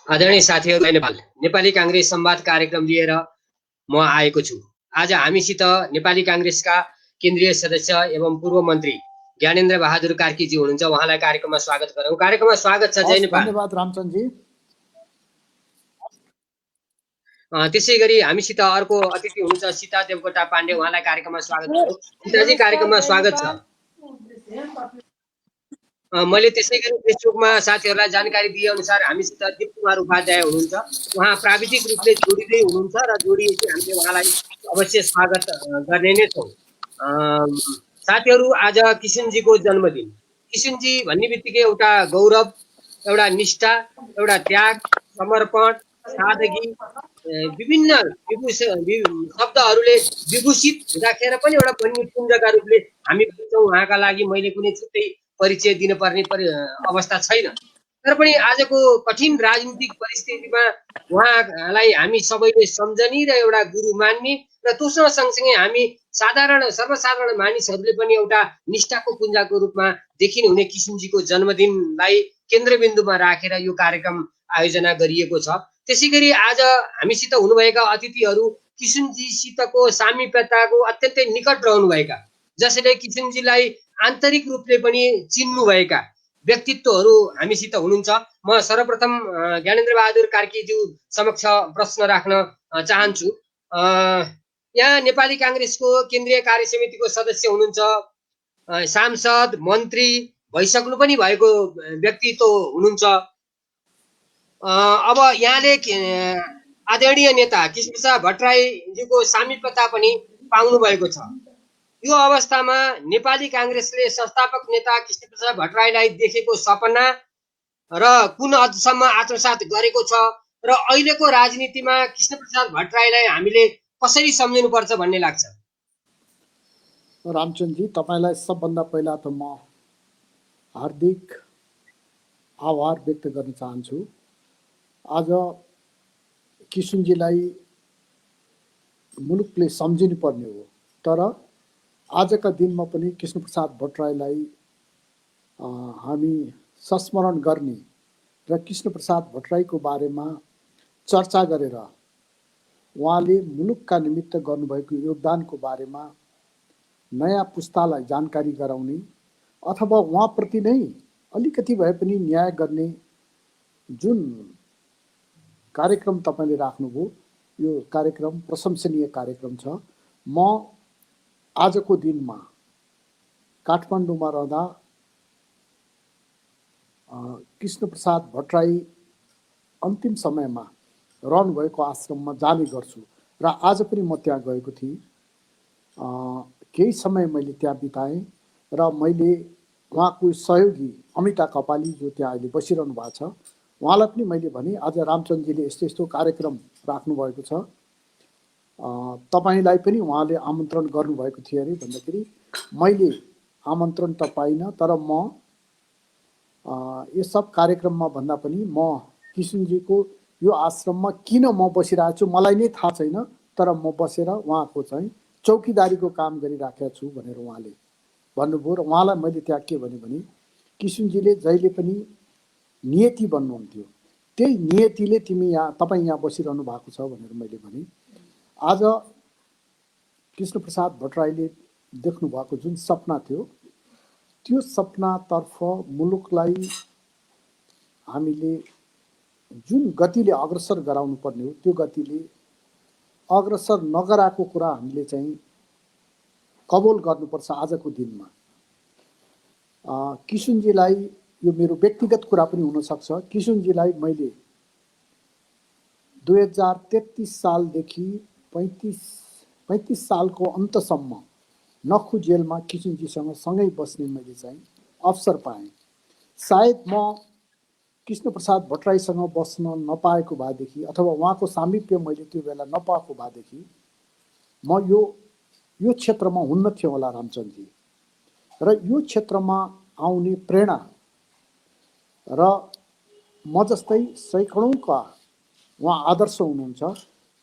आदरणीय साथीहरू, नेपाल नेपाली कांग्रेस संवाद कार्यक्रम लिएर म आएको छु। आज हामीसित नेपाली कांग्रेसका केन्द्रीय सदस्य एवं पूर्व मन्त्री ज्ञानेन्द्र बहादुर कार्कीजी हुनुहुन्छ। उहाँलाई कार्यक्रममा स्वागत गरौँ। कार्यक्रममा स्वागत छ। जय नेपाल। धन्यवाद रामचन्द्रजी। त्यसैगरी हामीसित अर्को अतिथि हुनुहुन्छ सीता देवकोटा पाण्डे। उहाँलाई कार्यक्रममा स्वागत गरौँ। सीताजी, कार्यक्रममा स्वागत छ। मैले त्यसैगरी फेसबुकमा साथीहरूलाई जानकारी दिए अनुसार हामीसित दीप कुमार उपाध्याय हुनुहुन्छ। उहाँ प्राविधिक रूपले जोडिँदै हुनुहुन्छ र जोडिएपछि हामीले उहाँलाई अवश्य स्वागत गर्ने नै छौँ। साथीहरू, आज किशनजीको जन्मदिन। किशनजी भन्ने बित्तिकै एउटा गौरव, एउटा निष्ठा, एउटा त्याग, समर्पण, सादगी, विभिन्न शब्दहरूले विभूषित हुँदाखेरि पनि एउटा वन्यपुञ्जका रूपले हामी उहाँका लागि मैले कुनै छुट्टै परिचय दिनुपर्ने अवस्था छैन। तर पनि आजको कठिन राजनीतिक परिस्थितिमा उहाँलाई हामी सबैले सम्झने र एउटा गुरु मान्ने र त्यससँग सँगसँगै हामी सर्वसाधारण मानिसहरूले पनि एउटा निष्ठाको पुञ्जको रूपमा देखिने हुने किशनजीको जन्मदिनलाई केन्द्रबिन्दुमा राखेर यो कार्यक्रम आयोजना गरिएको छ। त्यसैगरी आज हामीसित हुनुभएका अतिथिहरू किशनजीसितको सामिप्यताको अत्यन्तै निकट रहनुभएका, जसले किशनजीलाई आन्तरिक रूपले पनि चिन्नुभएका व्यक्तित्वहरू हामीसित हुनुहुन्छ। म सर्वप्रथम ज्ञानेन्द्र बहादुर कार्कीज्यू समक्ष प्रश्न राख्न चाहन्छु। यहाँ नेपाली कांग्रेसको केन्द्रीय कार्य समितिको सदस्य हुनुहुन्छ, सांसद मन्त्री भइसक्नु पनि भएको व्यक्तित्व हुनुहुन्छ। अब यहाँले आदरणीय नेता कृष्णप्रसाद भट्टराईज्यूको सामिप्यता पनि पाउनु भएको छ। यो अवस्थामा नेपाली कांग्रेसले संस्थापक नेता कृष्णप्रसाद भट्टराईलाई देखेको सपना र कुन हदसम्म आत्मसात गरेको छ र अहिलेको राजनीतिमा कृष्णप्रसाद भट्टराईलाई हामीले कसरी सम्झिनुपर्छ भन्ने लाग्छ? रामचन्द्रजी, तपाईलाई सबभन्दा पहिला त म हार्दिक आभार व्यक्त गर्न चाहन्छु। आज किशनजीलाई मुलुकले सम्झिनु पर्ने हो, तर आजका दिनमा पनि कृष्णप्रसाद भट्टराईलाई हामी संस्मरण गर्ने र कृष्णप्रसाद भट्टराईको बारेमा चर्चा गरेर उहाँले मुलुकका निमित्त गर्नुभएको योगदानको बारेमा नयाँ पुस्तालाई जानकारी गराउने अथवा उहाँप्रति नै अलिकति भए पनि न्याय गर्ने जुन कार्यक्रम तपाईले राख्नुभयो, यो कार्यक्रम प्रशंसनीय कार्यक्रम छ। म आजको दिनमा काठमाडौँमा रहँदा कृष्णप्रसाद भट्टराई अन्तिम समयमा रहनुभएको आश्रममा जाने गर्छु र आज पनि म त्यहाँ गएको थिएँ। केही समय मैले त्यहाँ बिताएँ र मैले उहाँको सहयोगी अमिता कपाली जो त्यहाँ अहिले बसिरहनु भएको छ, उहाँलाई पनि मैले भने आज रामचन्द्रजीले यस्तो यस्तो कार्यक्रम राख्नुभएको छ, तपाईलाई पनि उहाँले आमन्त्रण गर्नुभएको थियो अरे भन्दाखेरि मैले आमन्त्रण त पाइनँ, तर म यो सब कार्यक्रममा भन्दा पनि म किशनजीको यो आश्रममा किन म बसिरहेको छु मलाई नै थाहा छैन, तर म बसेर उहाँको चाहिँ चौकीदारीको काम गरिराखेको छु भनेर उहाँले भन्नुभयो। र उहाँलाई मैले त्यहाँ के भने किशनजीले जहिले पनि नियति भन्नुहुन्थ्यो, त्यही नियतिले तपाईँ यहाँ बसिरहनु भएको छ भनेर मैले भने। आज कृष्णप्रसाद भट्टराईले देख्नु भएको जुन सपना थियो, त्यो सपनातर्फ मुलुकलाई हामीले जुन गतिले अग्रसर गराउनु पर्ने हो, त्यो गतिले अग्रसर नगराएको कुरा हामीले चाहिँ कबोल गर्नुपर्छ। आजको दिनमा किशनजीलाई, यो मेरो व्यक्तिगत कुरा पनि हुनसक्छ, किशनजीलाई मैले 2033 सालदेखि 35 सालको अन्तसम्म नखु जेलमा किशनजीसँग सँगै बस्ने मैले चाहिँ अवसर पाएँ। सायद म कृष्णप्रसाद भट्टराईसँग बस्न नपाएको भएदेखि अथवा उहाँको सामिप्य मैले त्यो बेला नपाएको भएदेखि म यो क्षेत्रमा हुन्न थियो होला रामचन्द्रजी। र यो क्षेत्रमा आउने प्रेरणा र म जस्तै सैकडौँका उहाँ आदर्श हुनुहुन्छ,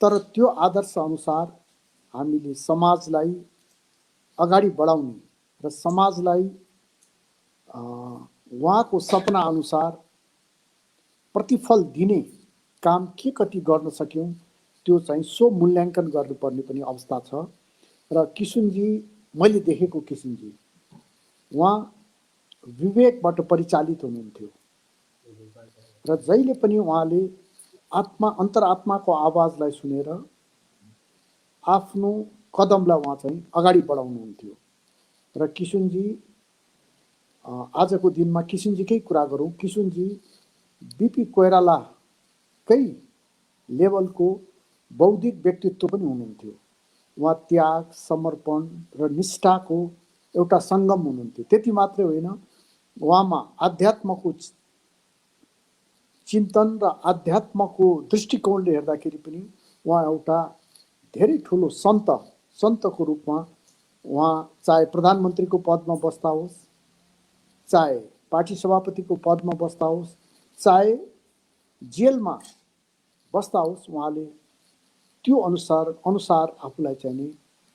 तर त्यो आदर्श अनुसार हामीले समाजलाई अगाडि बढाउने र समाजलाई उहाँको सपना अनुसार प्रतिफल दिने काम के कति गर्न सक्यौँ त्यो चाहिँ सो मूल्याङ्कन गर्नुपर्ने पनि अवस्था छ। र किशुनजी, मैले देखेको किशुनजी उहाँ विवेकबाट परिचालित हुनुहुन्थ्यो र जहिले पनि उहाँले अन्तरात्माको आवाजलाई सुनेर आफ्नो कदमलाई उहाँ चाहिँ अगाडि बढाउनुहुन्थ्यो। र किशुनजी, आजको दिनमा किशुनजीकै कुरा गरौँ, किशुनजी बिपी कोइरालाकै लेभलको बौद्धिक व्यक्तित्व पनि हुनुहुन्थ्यो। उहाँ त्याग, समर्पण र निष्ठाको एउटा सङ्गम हुनुहुन्थ्यो। त्यति मात्रै होइन, उहाँमा आध्यात्मको चिन्तन र आध्यात्मको दृष्टिकोणले हेर्दाखेरि पनि उहाँ एउटा धेरै ठुलो सन्तको रूपमा उहाँ चाहे प्रधानमन्त्रीको पदमा बस्दा होस्, चाहे पार्टी सभापतिको पदमा बस्दा होस्, चाहे जेलमा बस्दा होस्, उहाँले त्यो अनुसार आफूलाई चाहिँ नि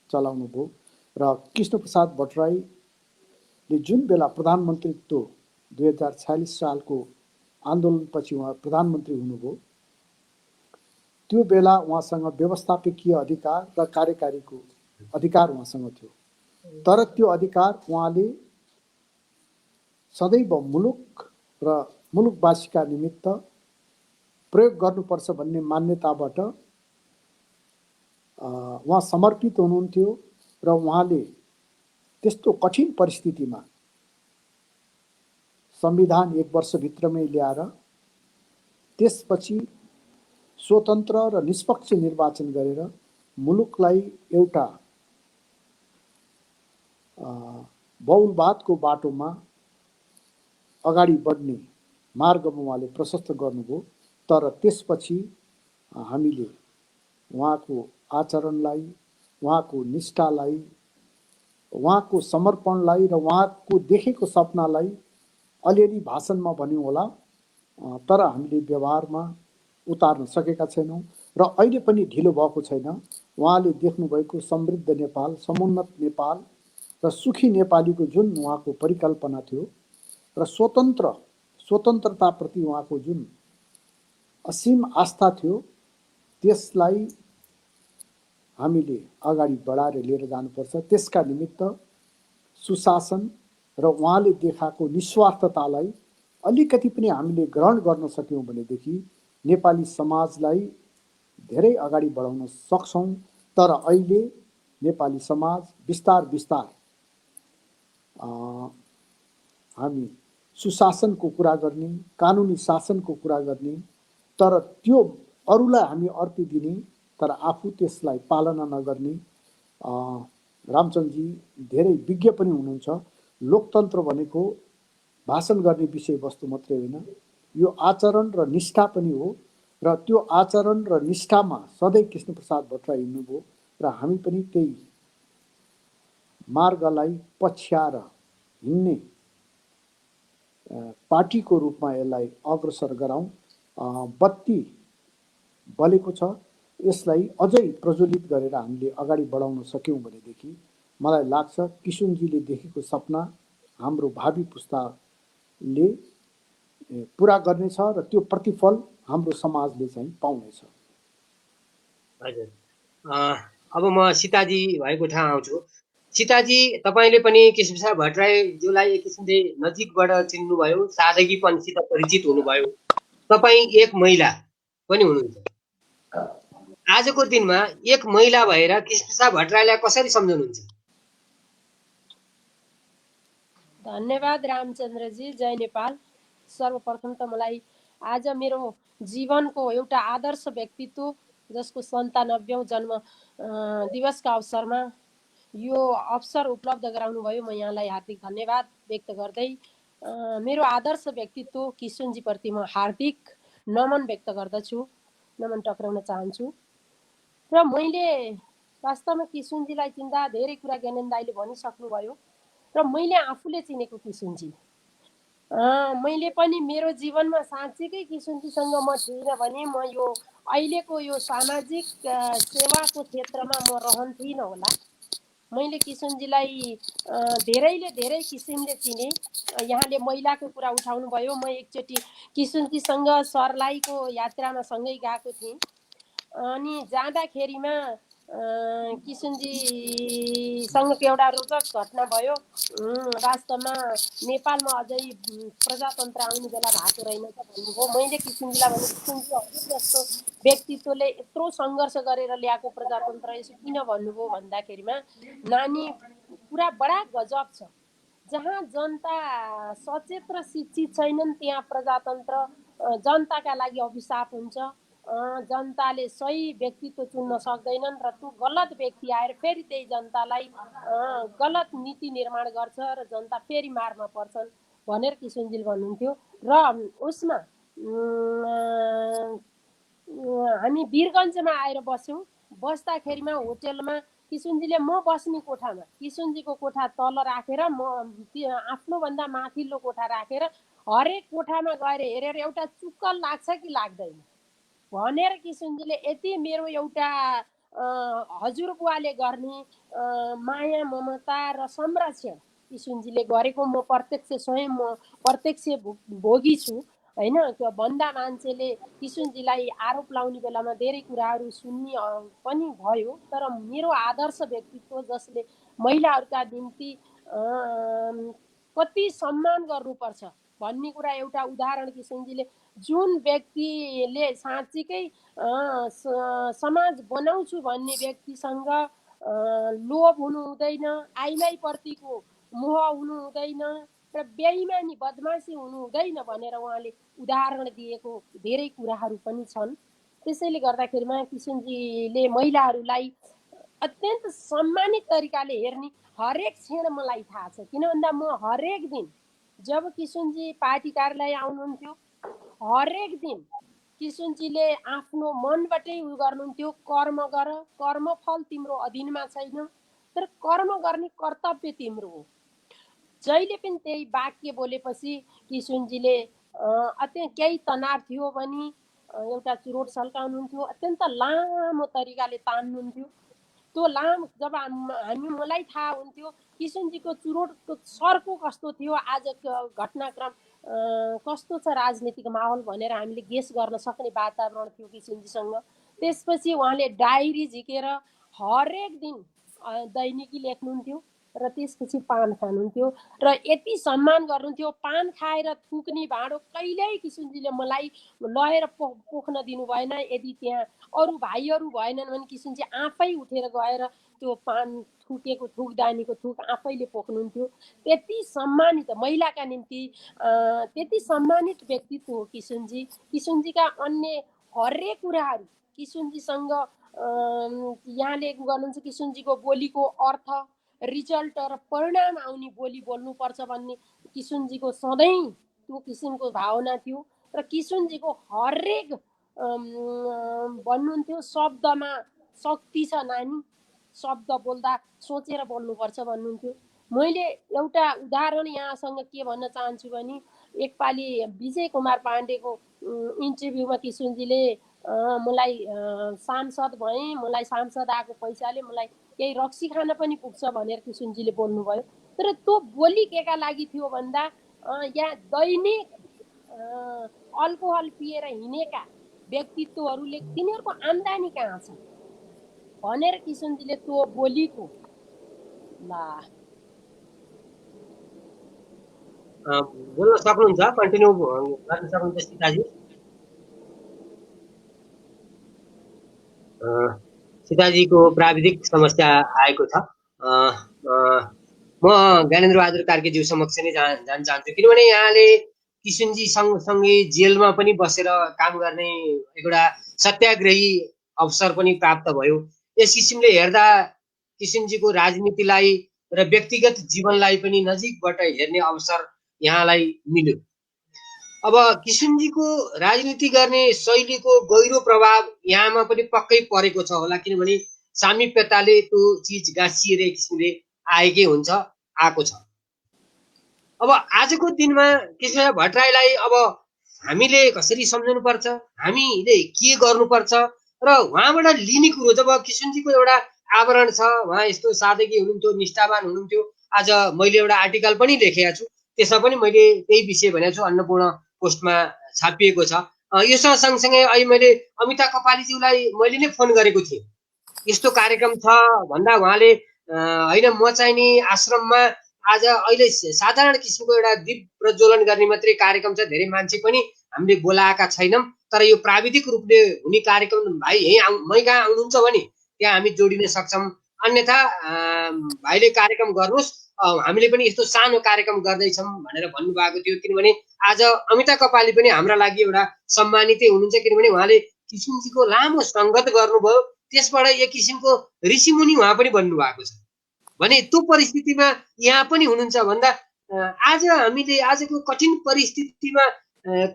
चलाउनु भयो। र कृष्णप्रसाद भट्टराईले जुन बेला प्रधानमन्त्रीत्व 2046 सालको आन्दोलनपछि उहाँ प्रधानमन्त्री हुनुभयो, त्यो बेला उहाँसँग व्यवस्थापकीय अधिकार र कार्यकारीको अधिकार उहाँसँग थियो। तर त्यो अधिकार उहाँले सदैव मुलुक र मुलुकवासीका निमित्त प्रयोग गर्नुपर्छ भन्ने मान्यताबाट उहाँ समर्पित हुनुहुन्थ्यो। र उहाँले त्यस्तो कठिन परिस्थितिमा संविधान 1 वर्षभित्रमै ल्याएर त्यसपछि स्वतन्त्र र निष्पक्ष निर्वाचन गरेर मुलुकलाई एउटा बहुलवादको बाटोमा अगाडि बढ्ने मार्गमा उहाँले प्रशस्त गर्नुभयो। तर त्यसपछि हामीले उहाँको आचरणलाई, उहाँको निष्ठालाई, उहाँको समर्पणलाई र उहाँको देखेको सपनालाई अलिअलि भाषणमा भन्यौँ होला, तर हामीले व्यवहारमा उतार्न सकेका छैनौँ। र अहिले पनि ढिलो भएको छैन। उहाँले देख्नुभएको समृद्ध नेपाल, समुन्नत नेपाल र सुखी नेपालीको जुन उहाँको परिकल्पना थियो र स्वतन्त्रताप्रति उहाँको जुन असीम आस्था थियो, त्यसलाई हामीले अगाडि बढाएर लिएर जानुपर्छ। त्यसका निमित्त सुशासन र उहाँले देखाएको निस्वार्थतालाई अलिकति पनि हामीले ग्रहण गर्न सक्यौँ भनेदेखि नेपाली समाजलाई धेरै अगाडि बढाउन सक्छौँ। तर अहिले नेपाली समाज बिस्तार हामी सुशासनको कुरा गर्ने, कानुनी शासनको कुरा गर्ने, तर त्यो अरूलाई हामी अर्ती दिने, तर आफू त्यसलाई पालना नगर्ने। रामचन्द्रजी धेरै विज्ञ पनि हुनुहुन्छ। लोकतन्त्र भनेको भाषण गर्ने विषयवस्तु मात्रै होइन, यो आचरण र निष्ठा पनि हो। र त्यो आचरण र निष्ठामा सधैँ कृष्णप्रसाद भट्टराई हिँड्नुभयो र हामी पनि त्यही मार्गलाई पछ्याएर हिँड्ने पार्टीको रूपमा यसलाई अग्रसर गराउँ। बत्ती बलेको छ, यसलाई अझै प्रज्वलित गरेर हामीले अगाडि बढाउन सक्यौँ भनेदेखि मलाई लाग्छ किशुनजीले देखेको सपना हाम्रो भावी पुस्ताले पुरा गर्नेछ र त्यो प्रतिफल हाम्रो समाजले चाहिँ पाउनेछ। हजुर, अब म सीताजी भएको ठाउँ आउँछु। सीताजी, तपाईँले पनि कृष्णप्रसाद भट्टराईज्यूलाई एक किसिमले नजिकबाट चिन्नुभयो, सादगीपनसित परिचित हुनुभयो। तपाईँ एक महिला पनि हुनुहुन्छ। आजको दिनमा एक महिला भएर कृष्णप्रसाद भट्टराईलाई कसरी सम्झनुहुन्छ? धन्यवाद रामचन्द्रजी, जय नेपाल। सर्वप्रथम त मलाई आज मेरो जीवनको एउटा आदर्श व्यक्तित्व जसको 97औं जन्म दिवसका अवसरमा यो अवसर उपलब्ध गराउनुभयो, म यहाँलाई हार्दिक धन्यवाद व्यक्त गर्दै मेरो आदर्श व्यक्तित्व किशुनजीप्रति म हार्दिक नमन व्यक्त गर्दछु, नमन टक्राउन चाहन्छु। र मैले वास्तवमा किशुनजीलाई चिन्दा धेरै कुरा ज्ञानेन्द्र दाइले भनिसक्नुभयो र मैले आफूले चिनेको किशुनजी, मैले पनि मेरो जीवनमा साँच्चीकै किशुनजीसँग म थिइनँ भने म यो अहिलेको यो सामाजिक सेवाको क्षेत्रमा म रहन्थिनँ होला। मैले किशनजीलाई धेरैले धेरै किसिमले चिने। यहाँले महिलाको कुरा उठाउनु भयो। म एकचोटि किशनजीसँग सर्लाहीको यात्रामा सँगै गएको थिएँ। अनि जाँदाखेरिमा किशनजीसँग एउटा रोचक घटना भयो। वास्तवमा नेपालमा अझै प्रजातन्त्र आउने बेला भएको रहेनछ भन्नुभयो। मैले किशनजीलाई भने, किशनजी हजुर जस्तो व्यक्तित्वले यत्रो सङ्घर्ष गरेर ल्याएको प्रजातन्त्र यसो किन भन्नुभयो भन्दाखेरिमा, नानी कुरा बडा गजब छ। जहाँ जनता सचेत र शिक्षित छैनन् त्यहाँ प्रजातन्त्र जनताका लागि अभिशाप हुन्छ। जनताले सही व्यक्तित्व चुन्न सक्दैनन् र त्यो गलत व्यक्ति आएर फेरि त्यही जनतालाई गलत नीति निर्माण गर्छ र जनता फेरि मारमा पर्छन् भनेर किशनजीले भन्नुहुन्थ्यो। र उसमा हामी वीरगन्जमा आएर बस्यौँ। बस्दाखेरिमा होटेलमा किशनजीले म बस्ने कोठामा किशनजीको कोठा तल राखेर म आफ्नोभन्दा माथिल्लो कोठा राखेर हरेक कोठामा गएर हेरेर एउटा चुक्कल लाग्छ कि लाग्दैन भनेर किशनजीले यति मेरो एउटा हजुरबुवाले गर्ने माया ममता र संरक्षण किशनजीले गरेको म प्रत्यक्ष स्वयं म प्रत्यक्ष भोगी छु हैन। भन्दा मान्छेले किशनजीलाई आरोप लाउने बेलामा धेरै कुराहरू सुन्ने पनि भयो। तर मेरो आदर्श व्यक्तित्व जसले महिलाहरूका निम्ति कति सम्मान गर्नुपर्छ भन्ने कुरा एउटा उदाहरण किशनजीले, जुन व्यक्तिले साँच्चीकै समाज बनाउँछु भन्ने व्यक्तिसँग लोभ हुनु हुँदैन, आइमाईप्रतिको मोह हुनु हुँदैन र बेइमानी बदमासी हुनु हुँदैन भनेर उहाँले उदाहरण दिएको धेरै कुराहरू पनि छन्। त्यसैले गर्दाखेरिमा किशनजीले महिलाहरूलाई अत्यन्त सम्मानित तरिकाले हेर्ने हरेक क्षण मलाई थाहा छ। किन भन्दा म हरेक दिन जब किशनजी पार्टी कार्यालय आउनुहुन्थ्यो, हरेक दिन किशनजीले आफ्नो मनबाटै उयो गर्नुहुन्थ्यो, कर्म गर, कर्मफल तिम्रो अधीनमा छैन तर कर्म गर्ने कर्तव्य तिम्रो हो। जहिले पनि त्यही वाक्य बोलेपछि किशनजीले अत्यन्त केही तनाव थियो भने एउटा चुरोट सल्काउनुहुन्थ्यो, अत्यन्त लामो तरिकाले तान्नुहुन्थ्यो। त्यो लामो जब मलाई थाहा हुन्थ्यो किशनजीको चुरोटको सर्को कस्तो थियो, आज घटनाक्रम कस्तो छ राजनीतिक माहौल भनेर हामीले गेस गर्न सक्ने वातावरण थियो किशनजीसँग। त्यसपछि उहाँले डायरी झिकेर हरेक दिन दैनिकी लेख्नुहुन्थ्यो र त्यसपछि पान खानुहुन्थ्यो र यति सम्मान गर्नुहुन्थ्यो। पान खाएर थुक्ने भाँडो कहिल्यै किशनजीले मलाई लगेर पोख्न दिनु भएन। यदि त्यहाँ अरू भाइहरू भएनन् भने किशनजी आफै उठेर गएर त्यो पान थुकेको थुकदानीको थुक आफैले पोख्नुहुन्थ्यो। त्यति सम्मानित महिलाका निम्ति त्यति सम्मानित व्यक्तित्व हो किशनजी। किशनजीका अन्य हरेक कुराहरू किशनजीसँग यहाँले गर्नुहुन्छ। किशनजीको बोलीको अर्थ, रिजल्ट र परिणाम आउने बोली बोल्नुपर्छ भन्ने किशनजीको सधैँ त्यो किसिमको भावना थियो। र किशनजीको हरेक भन्नुहुन्थ्यो शब्दमा शक्ति छ नानी, शब्द बोल्दा सोचेर बोल्नुपर्छ भन्नुहुन्थ्यो। मैले एउटा उदाहरण यहाँसँग के भन्न चाहन्छु भने, एकपालि विजय कुमार पाण्डेको इन्टरभ्यूमा किशनजीले मलाई सांसद भएँ, मलाई सांसद आएको पैसाले मलाई केही रक्सी खान पनि पुग्छ भनेर किशनजीले बोल्नुभयो। तर त्यो बोली केका लागि थियो भन्दा यहाँ दैनिक अल्कोहल पिएर हिँडेका व्यक्तित्वहरूले तिनीहरूको आम्दानी कहाँ छ भनेर किशनजीले त्यो बोलीको बोल्न सक्नुहुन्छ, कन्टिन्यू गर्न सक्नुहुन्छ सीताजी। सीताजीको प्राविधिक समस्या आएको छ। म ज्ञानेन्द्र बहादुर कार्कीज्यू समक्ष नै जान चाहन्छु, किनभने यहाँले किशनजी सँगसँगै जेलमा पनि बसेर काम गर्ने एउटा सत्याग्रही अवसर पनि प्राप्त भयो। यस किसिमले हेर्दा किशनजीको राजनीतिलाई र व्यक्तिगत जीवनलाई पनि नजिकबाट हेर्ने अवसर यहाँलाई मिल्यो। अब किशनजीको राजनीति गर्ने शैलीको गहिरो प्रभाव यहाँमा पनि पक्कै परेको छ होला, किनभने सामिप्यताले त्यो चिज गाँसिएर एक किसिमले आएकै हुन्छ, आएको छ। अब आजको दिनमा कृष्ण भट्टराईलाई अब हामीले कसरी सम्झनुपर्छ, हामीले के गर्नुपर्छ र उहाँबाट लिने कुरो, जब किशनजीको एउटा आवरण छ, उहाँ यस्तो सादगी हुनुहुन्थ्यो, निष्ठावान हुनुहुन्थ्यो। आज मैले एउटा आर्टिकल पनि लेखेको छु, त्यसमा पनि मैले त्यही विषय भनेको छु, अन्नपूर्ण पोस्टमा छापिएको छ। योसँग सँगसँगै अहिले मैले अमिता कपालीज्यूलाई मैले नै फोन गरेको थिएँ, यस्तो कार्यक्रम छ भन्दा उहाँले होइन म चाहिँ नि आश्रममा आज अहिले साधारण किसिमको एउटा दीप प्रज्वलन गर्ने मात्रै कार्यक्रम छ, धेरै मान्छे पनि हामीले बोलाएका छैनौँ, तर यो प्राविधिक रूपले हुने कार्यक्रम भाइ मै कहाँ आउनुहुन्छ भने त्यहाँ हामी जोडिन सक्छौँ, अन्यथा भाइले कार्यक्रम गर्नुहोस्, हामीले पनि यस्तो सानो कार्यक्रम गर्दैछौँ भनेर भन्नुभएको थियो। किनभने आज अमिता कपाली पनि हाम्रा लागि एउटा सम्मानितै हुनुहुन्छ, किनभने उहाँले किसिमजीको लामो सङ्गत गर्नुभयो, त्यसबाट एक किसिमको ऋषिमुनि उहाँ पनि बन्नुभएको छ भने त्यो परिस्थितिमा यहाँ पनि हुनुहुन्छ भन्दा आज हामीले आजको कठिन परिस्थितिमा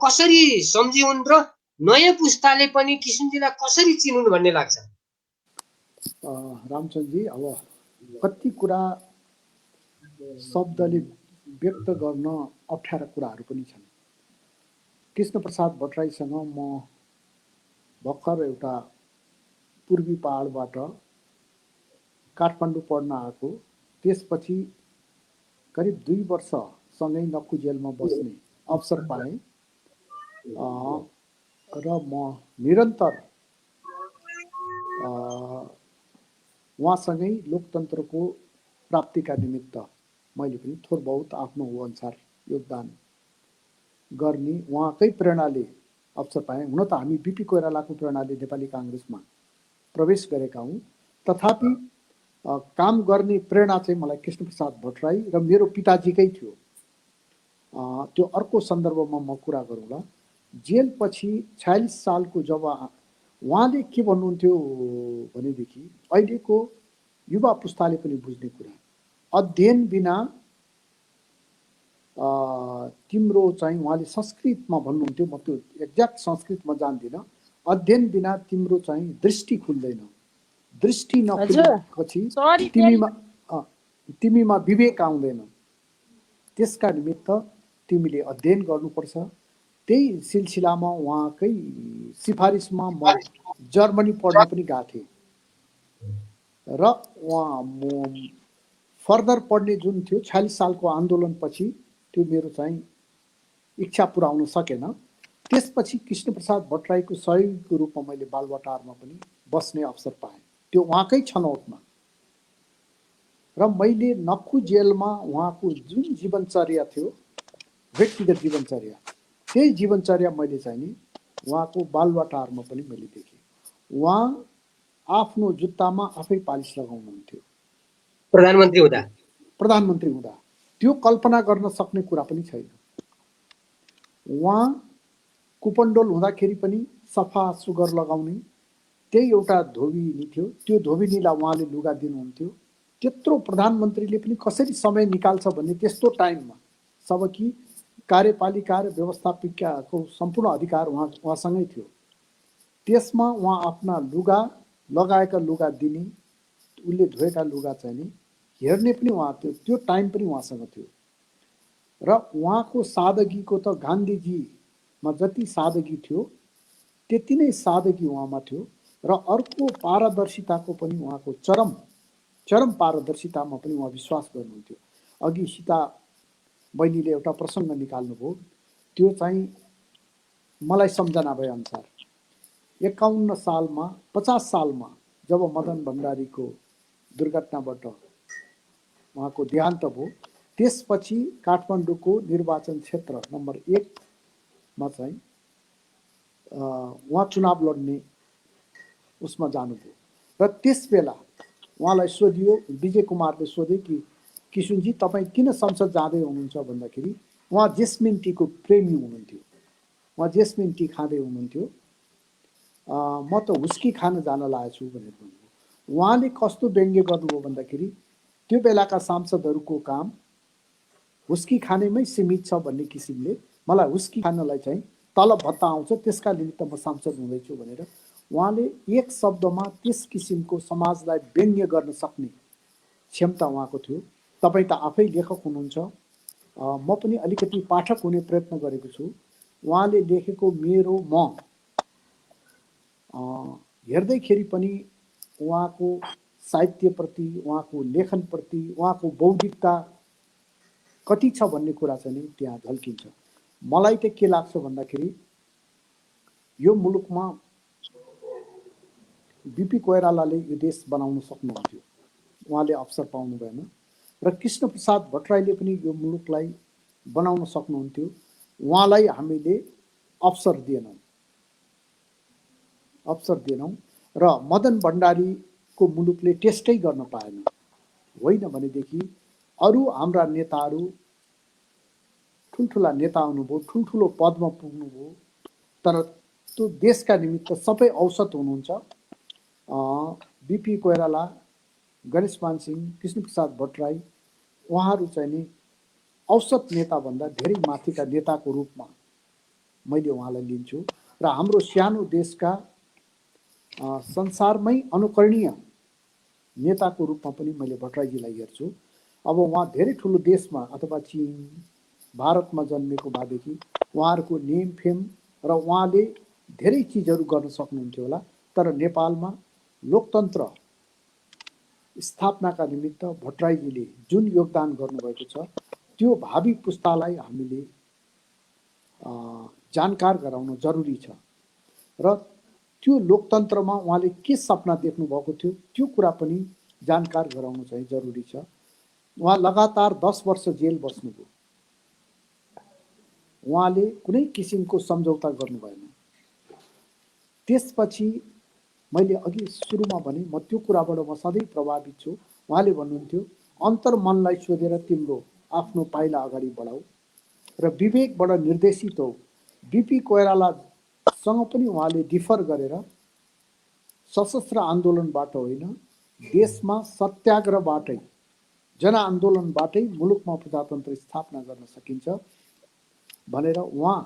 कसरी सम्झिउन् र नयाँ पुस्ताले पनि किसिमजीलाई कसरी चिनुन् भन्ने लाग्छ। रामचन्द्रजी, अब कति कुरा शब्दले व्यक्त गर्न अप्ठ्यारा कुराहरू पनि छन्। कृष्णप्रसाद भट्टराईसँग म भर्खर एउटा पूर्वी पहाडबाट काठमाडौँ पढ्न आएको, त्यसपछि करिब 2 वर्षसँगै नक्कु जेलमा बस्ने अवसर पाएँ र म निरन्तर उहाँसँगै लोकतन्त्रको प्राप्तिका निमित्त मैले पनि थोर बहुत आफ्नो अनुसार योगदान गर्ने उहाँकै प्रेरणाले अवसर पाएँ। हुन त हामी बिपी कोइरालाको प्रेरणाले नेपाली काङ्ग्रेसमा प्रवेश गरेका हौँ, तथापि काम गर्ने प्रेरणा चाहिँ मलाई कृष्णप्रसाद भट्टराई र मेरो पिताजीकै थियो। त्यो अर्को सन्दर्भमा म कुरा गरौँला। जेलपछि 46 सालको जब उहाँले के भन्नुहुन्थ्यो भनेदेखि अहिलेको युवा पुस्ताले पनि बुझ्ने कुरा, अध्ययन बिना तिम्रो चाहिँ, उहाँले संस्कृतमा भन्नुहुन्थ्यो, म त्यो एक्ज्याक्ट संस्कृतमा जान्दिनँ, अध्ययन बिना तिम्रो चाहिँ दृष्टि खुल्दैन, दृष्टि नखुलेपछि तिमीमा विवेक आउँदैन, त्यसका निमित्त तिमीले अध्ययन गर्नुपर्छ। त्यही सिलसिलामा उहाँकै सिफारिसमा म जर्मनी पढ्न पनि गएको थिएँ र उहाँ फर्दर पढ्ने जुन थियो 46 सालको आन्दोलनपछि त्यो मेरो चाहिँ इच्छा पुर्याउन सकेन। त्यसपछि कृष्णप्रसाद भट्टराईको सहयोगीको रूपमा मैले बालुवाटारमा पनि बस्ने अवसर पाएँ, त्यो उहाँकै छनौटमा। र मैले नक्कु जेलमा उहाँको जुन जीवनचर्या थियो, व्यक्तिगत जीवनचर्या, त्यही जीवनचर्या मैले चाहिँ नि उहाँको बालुवाटारमा पनि मैले देखेँ। उहाँ आफ्नो जुत्तामा आफै पालिस लगाउनुहुन्थ्यो प्रधानमन्त्री हुँदा। त्यो कल्पना गर्न सक्ने कुरा पनि छैन। उहाँ कुपन्डोल हुँदाखेरि पनि सफा सुगर लगाउने, त्यही एउटा धोबिनी थियो, त्यो धोबिनीलाई उहाँले लुगा दिनुहुन्थ्यो। त्यत्रो प्रधानमन्त्रीले पनि कसरी समय निकाल्छ भन्ने त्यस्तो टाइममा सबकी कार्यपालिका र व्यवस्थापिकाको सम्पूर्ण अधिकार उहाँसँगै थियो। त्यसमा उहाँ आफ्ना लुगा लगाएका लुगा दिने, उसले धोएका लुगा चाहिँ नि हेर्ने पनि उहाँ थियो, त्यो टाइम पनि उहाँसँग थियो। र उहाँको सादगीको त गान्धीजीमा जति सादगी थियो त्यति नै सादगी उहाँमा थियो। र अर्को पारदर्शिताको पनि उहाँको चरम पारदर्शितामा पनि उहाँ विश्वास गर्नुहुन्थ्यो। अघि सीता बहिनीले एउटा प्रसङ्ग निकाल्नुभयो, त्यो चाहिँ मलाई सम्झना भए अनुसार 51 सालमा 50 सालमा जब मदन भण्डारीको दुर्घटनाबाट उहाँको देहान्त भयो, त्यसपछि काठमाडौँको निर्वाचन क्षेत्र नम्बर 1 मा चाहिँ उहाँ चुनाव लड्ने उसमा जानुभयो। र त्यस बेला उहाँलाई सोधियो, विजय कुमारले सोधे कि किशुनजी तपाईँ किन संसद जाँदै हुनुहुन्छ भन्दाखेरि उहाँ जेस्मिन टीको प्रेमी हुनुहुन्थ्यो, उहाँ जेस्मिन टी खाँदै हुनुहुन्थ्यो। म त हुस्की खान जान लागेको छु भनेर भन्नुभयो। उहाँले कस्तो व्यङ्ग्य गर्नुभयो भन्दाखेरि त्यो बेलाका सांसदहरूको काम हुस्की खानेमै सीमित छ भन्ने किसिमले मलाई हुस्की खानलाई चाहिँ तलब भत्ता आउँछ, त्यसका निमित्त म सांसद हुँदैछु भनेर उहाँले एक शब्दमा त्यस किसिमको समाजलाई व्यङ्ग्य गर्न सक्ने क्षमता उहाँको थियो। तपाईँ त आफै लेखक हुनुहुन्छ, म पनि अलिकति पाठक हुने प्रयत्न गरेको छु। उहाँले लेखेको मेरो म हेर्दैखेरि पनि उहाँको साहित्यप्रति, उहाँको लेखनप्रति, उहाँको बौद्धिकता कति छ भन्ने कुरा चाहिँ नि त्यहाँ झल्किन्छ। मलाई त के लाग्छ भन्दाखेरि यो मुलुकमा बिपी कोइरालाले यो देश बनाउन सक्नुहुन्थ्यो, उहाँले अवसर पाउनु भएन। र कृष्णप्रसाद भट्टराईले पनि यो मुलुकलाई बनाउन सक्नुहुन्थ्यो, उहाँलाई हामीले अवसर दिएनौँ। र मदन भण्डारीको मुलुकले टेस्टै गर्न पाएन। होइन भनेदेखि अरू हाम्रा नेताहरू ठुल्ठुला नेता हुनुभयो, ठुल्ठुलो पदमा पुग्नुभयो, तर त्यो देशका निमित्त सबै औसत हुनुहुन्छ। बिपी कोइराला, गणेशमान सिंह, कृष्णप्रसाद भट्टराई उहाँहरू चाहिँ नि औसत नेताभन्दा धेरै माथिका नेताको रूपमा मैले उहाँलाई लिन्छु। र हाम्रो सानो देशका संसारमै अनुकरणीय नेताको रूपमा पनि मैले भट्टराईजीलाई हेर्छु। अब उहाँ धेरै ठुलो देशमा अथवा चीन, भारतमा जन्मेको भएदेखि उहाँहरूको नेम फेम र उहाँले धेरै चिजहरू गर्न सक्नुहुन्थ्यो होला। तर नेपालमा लोकतन्त्र स्थापनाका निमित्त भट्टराईजीले जुन योगदान गर्नुभएको छ त्यो भावी पुस्तालाई हामीले जानकार गराउन जरुरी छ। र त्यो लोकतन्त्रमा उहाँले के सपना देख्नु भएको थियो त्यो कुरा पनि जानकार गराउनु चाहिँ जरुरी छ। उहाँ लगातार 10 वर्ष जेल बस्नुभयो, उहाँले कुनै किसिमको सम्झौता गर्नु भएन। त्यसपछि मैले अघि सुरुमा भने म त्यो कुराबाट म सधैँ प्रभावित छु। उहाँले भन्नुहुन्थ्यो अन्तर्मनलाई सोधेर तिम्रो आफ्नो पाइला अगाडि बढाऊ र विवेकबाट निर्देशित हो। बिपी कोइरालासँग पनि उहाँले डिफर गरेर सशस्त्र आन्दोलनबाट होइन, देशमा सत्याग्रहबाटै, जनआन्दोलनबाटै मुलुकमा प्रजातन्त्र स्थापना गर्न सकिन्छ भनेर उहाँ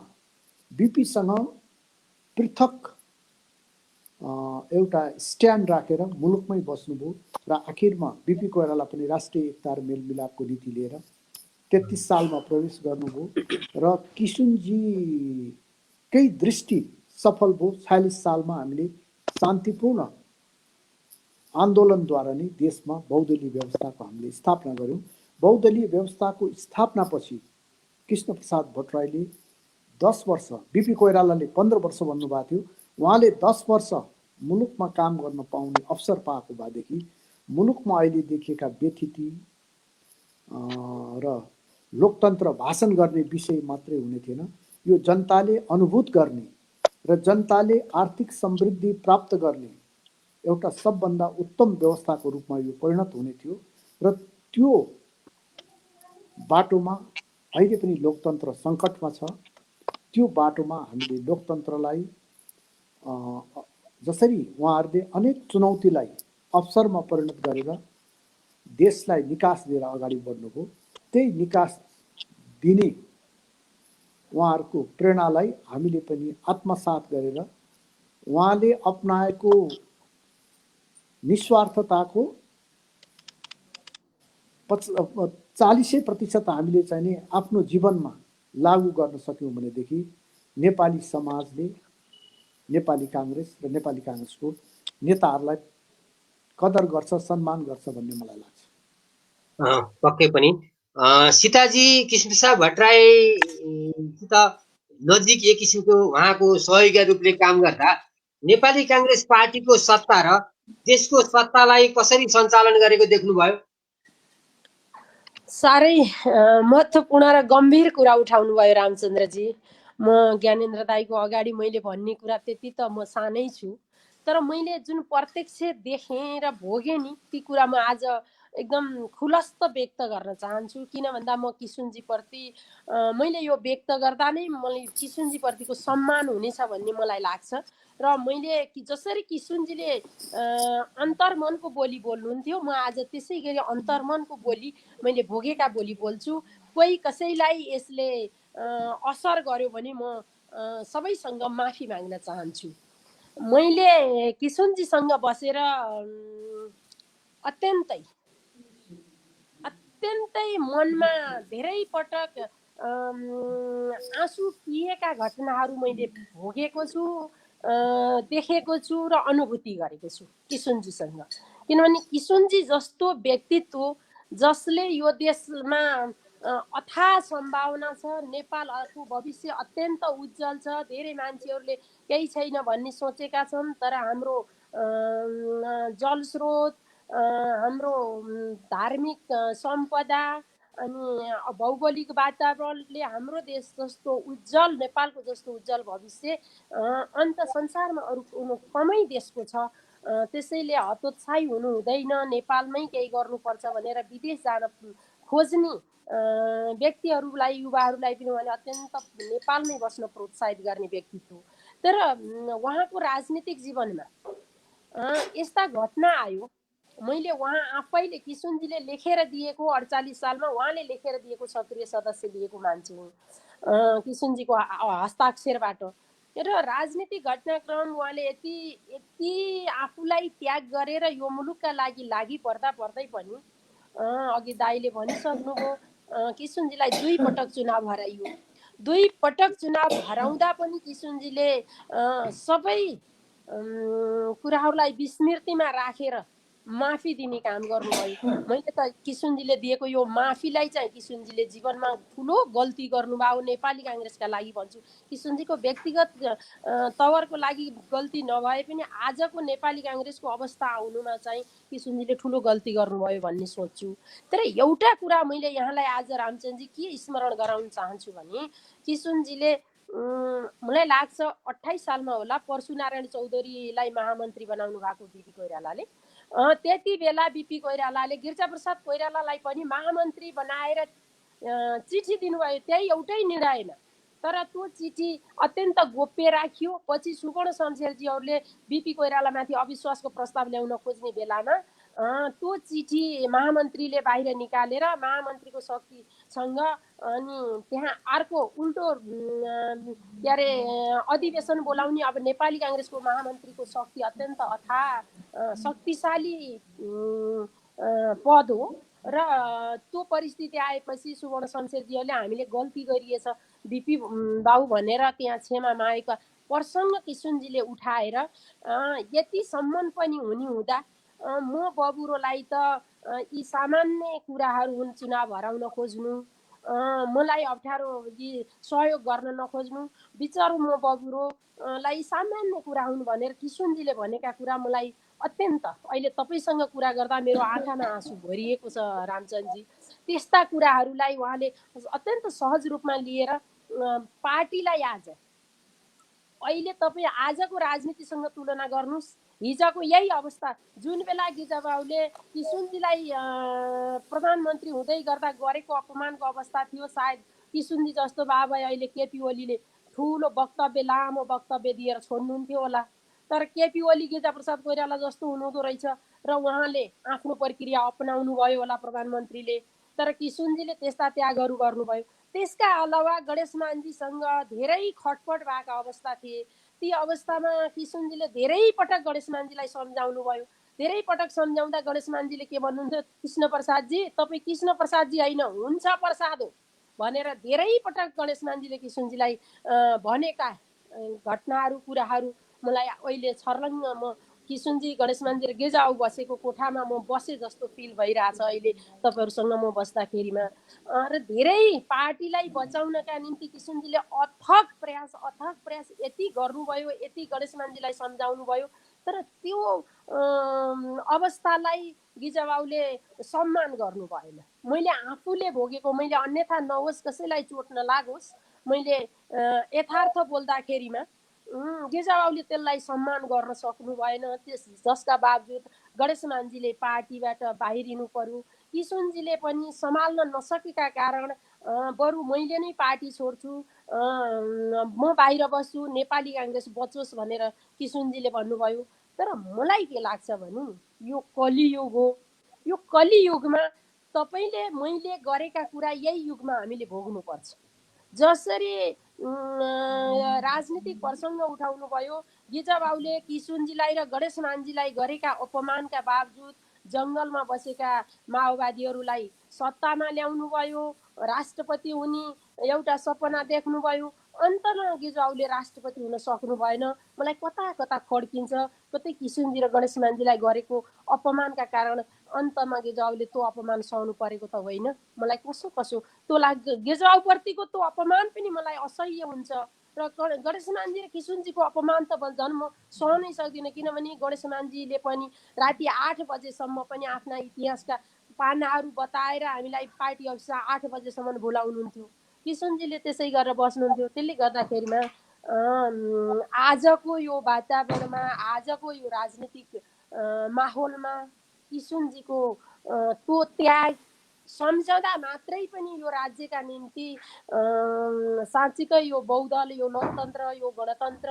बिपीसँग पृथक एउटा स्ट्यान्ड राखेर मुलुकमै बस्नुभयो। र आखिरमा बिपी कोइराला पनि राष्ट्रिय एकता र मेलमिलापको नीति लिएर 33 सालमा प्रवेश गर्नुभयो र किशुनजीकै दृष्टि सफल भयो। 46 सालमा हामीले शान्तिपूर्ण आन्दोलनद्वारा नै देशमा बहुदलीय व्यवस्थाको हामीले स्थापना गर्यौँ। बहुदलीय व्यवस्थाको स्थापनापछि कृष्णप्रसाद भट्टराईले 10 वर्ष, बिपी कोइरालाले 15 वर्ष भन्नुभएको थियो, उहाँले 10 वर्ष मुलुकमा काम गर्न पाउने अवसर पाएको भएदेखि मुलुकमा अहिले देखिएका व्यथिति र लोकतन्त्र भाषण गर्ने विषय मात्रै हुने थिएन। यो जनताले अनुभूत गर्ने र जनताले आर्थिक समृद्धि प्राप्त गर्ने एउटा सबभन्दा उत्तम व्यवस्थाको रूपमा यो परिणत हुने थियो। र त्यो बाटोमा अहिले पनि लोकतन्त्र सङ्कटमा छ। त्यो बाटोमा हामीले लोकतन्त्रलाई जसरी उहाँहरूले अनेक चुनौतीलाई अवसरमा परिणत गरेर देशलाई निकास दिएर अगाडि बढ्नुभयो, त्यही निकास दिने उहाँहरूको प्रेरणालाई हामीले पनि आत्मसात गरेर उहाँले अपनाएको निस्वार्थताको 40% हामीले चाहिँ नि आफ्नो जीवनमा लागू गर्न सक्यौँ भनेदेखि नेपाली समाजले नेपाली काङ्ग्रेस र नेपाली काङ्ग्रेसको नेताहरूलाई कदर गर्छ, सम्मान गर्छ भन्ने मलाई लाग्छ। पक्कै पनि सीताजी कृष्णप्रसाद भट्टराईसित नजिक एक किसिमको उहाँको सहयोगी रूपले काम गर्दा नेपाली काङ्ग्रेस पार्टीको सत्ता र देशको सत्तालाई कसरी सञ्चालन गरेको देख्नुभयो? साह्रै महत्त्वपूर्ण र गम्भीर कुरा उठाउनु भयो रामचन्द्रजी। म ज्ञानेन्द्र दाईको अगाडि मैले भन्ने कुरा त्यति त म सानै छु, तर मैले जुन प्रत्यक्ष देखेँ र भोगेँ नि ती कुरा म आज एकदम खुलस्त व्यक्त गर्न चाहन्छु। किन भन्दा म किशुनजीप्रति मैले यो व्यक्त गर्दा नै मैले किशुनजीप्रतिको सम्मान हुनेछ भन्ने मलाई लाग्छ। र मैले जसरी किशुनजीले अन्तर्मनको बोली बोल्नुहुन्थ्यो, म आज त्यसै गरी अन्तर्मनको बोली मैले भोगेका बोली बोल्छु। कोही कसैलाई यसले असर गर्यो भने म सबैसँग माफी माग्न चाहन्छु। मैले किशुनजीसँग बसेर अत्यन्तै मनमा धेरै पटक आँसु पिएका घटनाहरू मैले भोगेको छु, देखेको छु र अनुभूति गरेको छु किशुनजीसँग। किनभने किशुनजी जस्तो व्यक्तित्व जसले यो देशमा अथाह सम्भावना छ, नेपालको भविष्य अत्यन्त उज्जवल छ, धेरै मान्छेहरूले केही छैन भन्ने सोचेका छन्, तर हाम्रो जलस्रोत, हाम्रो धार्मिक सम्पदा अनि भौगोलिक वातावरणले हाम्रो देश जस्तो उज्जवल, नेपालको जस्तो उज्जवल भविष्य अन्त संसारमा अरू कमै देशको छ। त्यसैले हतोत्साही हुनु हुँदैन, नेपालमै केही गर्नुपर्छ भनेर विदेश जान खोज्ने व्यक्तिहरूलाई, युवाहरूलाई पनि उहाँले अत्यन्त नेपालमै बस्न प्रोत्साहित गर्ने व्यक्तित्व। तर उहाँको राजनीतिक जीवनमा यस्ता घटना आयो। मैले उहाँ आफैले किशुनजीले लेखेर दिएको 48 सालमा उहाँले लेखेर दिएको सक्रिय सदस्य लिएको मान्छे हुँ किशुनजीको हस्ताक्षरबाट। र राजनीतिक घटनाक्रम उहाँले यति आफूलाई त्याग गरेर यो मुलुकका लागि पर्दै पनि अघि दाइले भनिसक्नुभयो, किशुनजीलाई 2 पटक चुनाव हराइयो। 2 पटक चुनाव हराउँदा पनि किशुनजीले सबै कुराहरूलाई विस्मृतिमा राखेर माफी दिने काम गर्नुभयो। मैले त किशुनजीले दिएको यो माफीलाई चाहिँ किशुनजीले जीवनमा ठुलो गल्ती गर्नुभयो नेपाली काङ्ग्रेसका लागि भन्छु। किशुनजीको व्यक्तिगत तवरको लागि गल्ती नभए पनि आजको नेपाली काङ्ग्रेसको अवस्था आउनुमा चाहिँ किशुनजीले ठुलो गल्ती गर्नुभयो भन्ने सोच्छु। तर एउटा कुरा मैले यहाँलाई आज रामचन्द्रजी के स्मरण गराउन चाहन्छु भने, किशुनजीले मलाई लाग्छ 28 सालमा होला परशुनारायण चौधरीलाई महामन्त्री बनाउनु भएको बिपी कोइरालाले। त्यति बेला बिपी कोइरालाले गिरिजाप्रसाद कोइरालालाई पनि महामन्त्री बनाएर चिठी दिनुभयो, त्यही एउटै निर्णयमा। तर त्यो चिठी अत्यन्त गोप्य राखियो। पछि सुवर्ण शमशेरजीहरूले बिपी कोइरालामाथि अविश्वासको प्रस्ताव ल्याउन खोज्ने बेलामा त्यो चिठी महामन्त्रीले बाहिर निकालेर महामन्त्रीको शक्तिसँग अनि त्यहाँ अर्को उल्टो के अरे अधिवेशन बोलाउने। अब नेपाली काङ्ग्रेसको महामन्त्रीको शक्ति अत्यन्त अथाह शक्तिशाली पद हो र त्यो परिस्थिति आएपछि सुवर्ण शमशेरजीहरूले हामीले गल्ती गरिएछ बिपी बाबु भनेर त्यहाँ क्षमा मागेका प्रसङ्ग किशुनजीले उठाएर यति सम्मान पनि हुने हुँदा म बबुरोलाई त यी सामान्य कुराहरू हुन्, चुनाव हराउन खोज्नु, मलाई अप्ठ्यारो सहयोग गर्न नखोज्नु, बिचरो म बबुरोलाई सामान्य कुरा हुन् भनेर किशुनजीले भनेका कुरा मलाई अत्यन्त अहिले तपाईँसँग कुरा गर्दा मेरो आँखामा आँसु भरिएको छ रामचन्द्रजी। त्यस्ता कुराहरूलाई उहाँले अत्यन्त सहज रूपमा लिएर पार्टीलाई आज अहिले तपाईँ आजको राजनीतिसँग तुलना गर्नुहोस्, हिजोको यही अवस्था जुन बेला गिरिजाबाबुले किशुनजीलाई प्रधानमन्त्री हुँदै गर्दा गरेको अपमानको अवस्था थियो, सायद किशुनजी जस्तो बाबा अहिले केपी ओलीले ठुलो वक्तव्य, लामो वक्तव्य दिएर छोड्नुहुन्थ्यो होला। तर केपी ओली गिरिजाप्रसाद कोइराला जस्तो हुनुहुँदो रहेछ र उहाँले आफ्नो प्रक्रिया अपनाउनु भयो होला प्रधानमन्त्रीले। तर किशुनजीले त्यस्ता त्यागहरू गर्नुभयो। त्यसका अलावा गणेश मानजीसँग धेरै खटपट भएका अवस्था थिए। ती अवस्थामा किशुनजीले धेरै पटक गणेश मानजीलाई सम्झाउनु भयो। धेरै पटक सम्झाउँदा गणेश मानजीले के भन्नुहुन्थ्यो, कृष्ण प्रसादजी तपाईँ कृष्ण प्रसादजी होइन, हुन्छ प्रसाद हो भनेर धेरै पटक गणेश मानजीले किशुनजीलाई भनेका घटनाहरू कुराहरू मलाई अहिले छर्लङ्ग म किशुनजी गणेश मानजी र गेजाउ बसेको कोठामा म बसे जस्तो फिल भइरहेछ अहिले तपाईँहरूसँग म बस्दाखेरिमा। र धेरै पार्टीलाई बचाउनका निम्ति किशुनजीले अथक प्रयास यति गर्नुभयो, यति गणेश मानजीलाई सम्झाउनु भयो। तर त्यो अवस्थालाई गिजाबाउले सम्मान गर्नु भएन। मैले आफूले भोगेको, मैले अन्यथा नहोस्, कसैलाई चोट नलागोस्, मैले यथार्थ बोल्दाखेरिमा गिजाबाउले त्यसलाई सम्मान गर्न सक्नु भएन। जसका बावजुद गणेश मानजीले पार्टीबाट बाहिरिनु पर्यो। किशुनजीले पनि सम्हाल्न नसकेका कारण बरु मैले नै पार्टी छोड्छु, म बाहिर बस्छु, नेपाली काङ्ग्रेस बचोस् भनेर किशुनजीले भन्नुभयो। तर मलाई के लाग्छ भने यो कलियुग हो। यो कलियुगमा तपाईँले मैले गरेका कुरा यही युगमा हामीले भोग्नुपर्छ। जसरी राजनीतिक प्रसङ्ग उठाउनु भयो, गिजाबाउले किशुनजीलाई र गणेश मानजीलाई गरेका अपमानका बावजुद जङ्गलमा बसेका माओवादीहरूलाई सत्तामा ल्याउनु भयो, राष्ट्रपति हुने एउटा सपना देख्नुभयो, अन्तमा गेजाउले राष्ट्रपति हुन सक्नु भएन। मलाई कता कता खड्किन्छ, कतै किशुनजी र गणेश मानजीलाई गरेको अपमानका कारण अन्तमा गेजाउले त्यो अपमान सहनु परेको त होइन। मलाई कसो कसो त्यो गेजाउप्रतिको त्यो अपमान पनि मलाई असह्य हुन्छ र गणेश मानजी र किशुनजीको अपमान त झन् म सहनै सक्दिनँ, किनभने गणेश मानजीले पनि राति 8 बजेसम्म पनि आफ्ना इतिहासका पानाहरू बताएर हामीलाई पार्टी अफिसमा 8 बजेसम्म बोलाउनुहुन्थ्यो। किशुनजीले त्यसै गरेर बस्नुहुन्थ्यो। त्यसले गर्दाखेरिमा आजको यो वातावरणमा, आजको यो राजनीतिक माहौलमा किशुनजीको त्यो त्याग सम्झँदा मात्रै पनि यो राज्यका निम्ति साँच्चीकै यो बहुदल, यो लोकतन्त्र, यो गणतन्त्र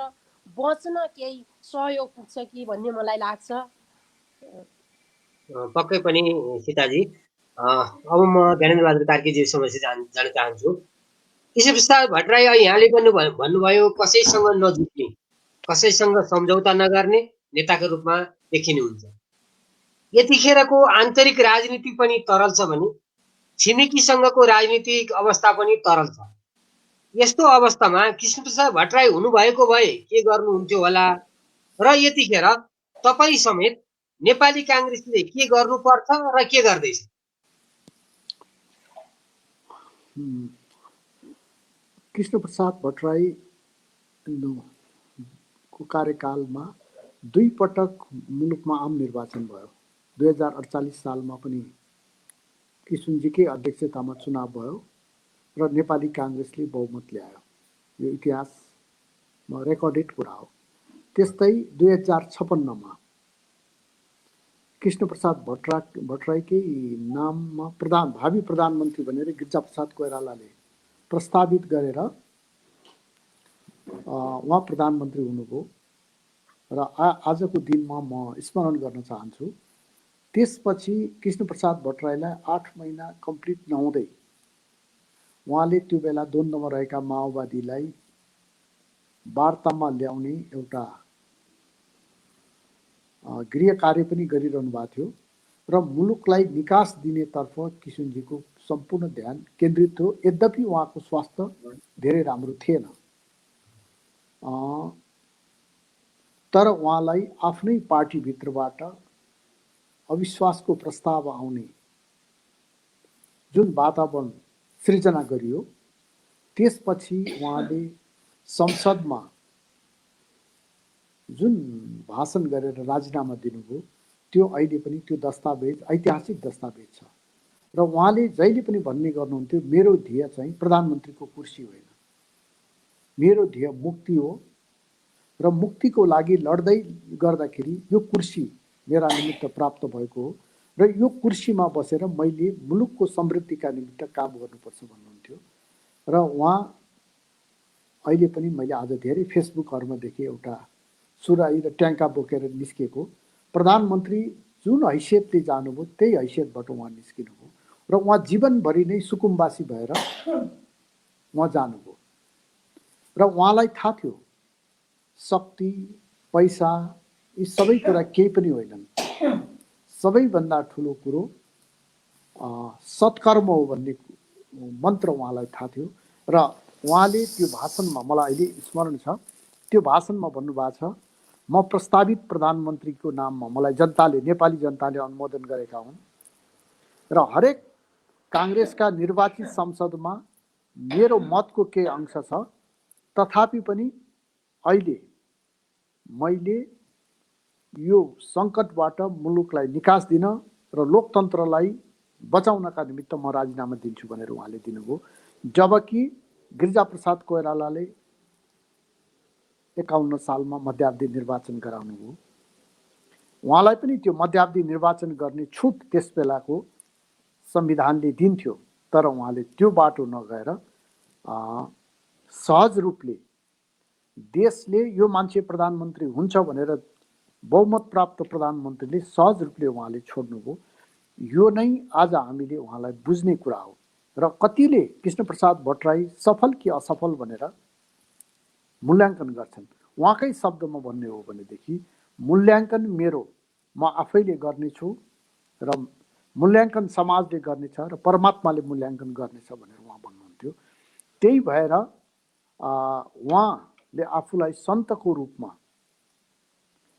बच्न केही सहयोग पुग्छ कि भन्ने मलाई लाग्छ। पक्कै पनि सीताजी। अब म ज्ञानेन्द्र बहादुर कार्कीज्यूसँग जान चाहन्छु। केशवप्रसाद भट्टराई यहाँले पनि भन्नुभयो कसैसँग नजुट्ने, कसैसँग सम्झौता नगर्ने नेताको रूपमा देखिनुहुन्छ। यतिखेरको आन्तरिक राजनीति पनि तरल छ भने छिमेकीसँगको राजनीतिक अवस्था पनि तरल छ। यस्तो अवस्थामा कृष्णप्रसाद भट्टराई हुनुभएको भए के गर्नुहुन्थ्यो होला र यतिखेर तपाईँ समेत नेपाली काङ्ग्रेसले के गर्नुपर्छ र के गर्दैछ? कृष्णप्रसाद भट्टराईको कार्यकालमा 2 पटक मुलुकमा आम निर्वाचन भयो। 2048 सालमा पनि किशुनजीकै अध्यक्षतामा चुनाव भयो र नेपाली काङ्ग्रेसले बहुमत ल्यायो। यो इतिहासमा रेकर्डेड कुरा हो। त्यस्तै 2056 कृष्णप्रसाद भट्टराईकै नाममा भावी प्रधानमन्त्री भनेर गिरिजाप्रसाद कोइरालाले प्रस्तावित गरेर उहाँ प्रधानमन्त्री हुनुभयो र आजको दिनमा म स्मरण गर्न चाहन्छु। त्यसपछि कृष्णप्रसाद भट्टराईलाई 8 महिना कम्प्लिट नहुँदै उहाँले त्यो बेला द्वन्द्वमा रहेका माओवादीलाई वार्तामा ल्याउने एउटा गृह कार्य पनि गरिरहनु भएको थियो र मुलुकलाई निकास दिनेतर्फ किशुनजीको सम्पूर्ण ध्यान केन्द्रित थियो। यद्यपि उहाँको स्वास्थ्य धेरै राम्रो थिएन, तर उहाँलाई आफ्नै पार्टीभित्रबाट अविश्वासको प्रस्ताव आउने जुन वातावरण सृजना गरियो, त्यसपछि उहाँले संसदमा जुन भाषण गरेर राजीनामा दिनुभयो, त्यो अहिले पनि त्यो दस्तावेज ऐतिहासिक दस्तावेज छ र उहाँले जहिले पनि भन्ने गर्नुहुन्थ्यो, मेरो ध्येय चाहिँ प्रधानमन्त्रीको कुर्सी होइन, मेरो ध्येय मुक्ति हो र मुक्तिको लागि लड्दै गर्दाखेरि यो कुर्सी मेरा निमित्त प्राप्त भएको हो र यो कुर्सीमा बसेर मैले मुलुकको समृद्धिका निमित्त काम गर्नुपर्छ भन्नुहुन्थ्यो। र उहाँ अहिले पनि मैले आज धेरै फेसबुकहरूमा देखेँ एउटा सुराही र ट्याङ्का बोकेर निस्केको। प्रधानमन्त्री जुन हैसियतले जानुभयो त्यही हैसियतबाट उहाँ निस्किनुभयो र उहाँ जीवनभरि नै सुकुम्बासी भएर उहाँ जानुभयो र उहाँलाई थाहा थियो शक्ति, पैसा यी सबै कुरा केही पनि होइनन्। सबैभन्दा ठुलो कुरो सत्कर्म हो भन्ने मन्त्र उहाँलाई थाहा थियो र उहाँले त्यो भाषणमा, मलाई अहिले स्मरण छ, त्यो भाषणमा भन्नुभएको छ, म प्रस्तावित प्रधानमन्त्रीको नाममा मलाई जनताले, नेपाली जनताले अनुमोदन गरेका हुन् र हरेक काङ्ग्रेसका निर्वाचित संसदमा मेरो मतको केही अंश छ, तथापि पनि अहिले मैले यो सङ्कटबाट मुलुकलाई निकास दिन र लोकतन्त्रलाई बचाउनका निमित्त म राजीनामा दिन्छु भनेर उहाँले दिनुभयो। जबकि गिरिजाप्रसाद कोइरालाले 51 सालमा मध्यावधि निर्वाचन गराउनुभयो। उहाँलाई पनि त्यो मध्यावधि निर्वाचन गर्ने छुट त्यस बेलाको संविधानले दिन्थ्यो, तर उहाँले त्यो बाटो नगएर सहज रूपले देशले यो मान्छे प्रधानमन्त्री हुन्छ भनेर बहुमत प्राप्त प्रधानमन्त्रीले सहज रूपले उहाँले छोड्नुभयो। यो नै आज हामीले उहाँलाई बुझ्ने कुरा हो र कतिले कृष्णप्रसाद भट्टराई सफल कि असफल भनेर मूल्याङ्कन गर्छन्। उहाँकै शब्दमा भन्ने हो भनेदेखि मूल्याङ्कन मेरो म आफैले गर्नेछु र मूल्याङ्कन समाजले गर्नेछ र परमात्माले मूल्याङ्कन गर्नेछ भनेर उहाँ भन्नुहुन्थ्यो। त्यही भएर उहाँले आफूलाई सन्तको रूपमा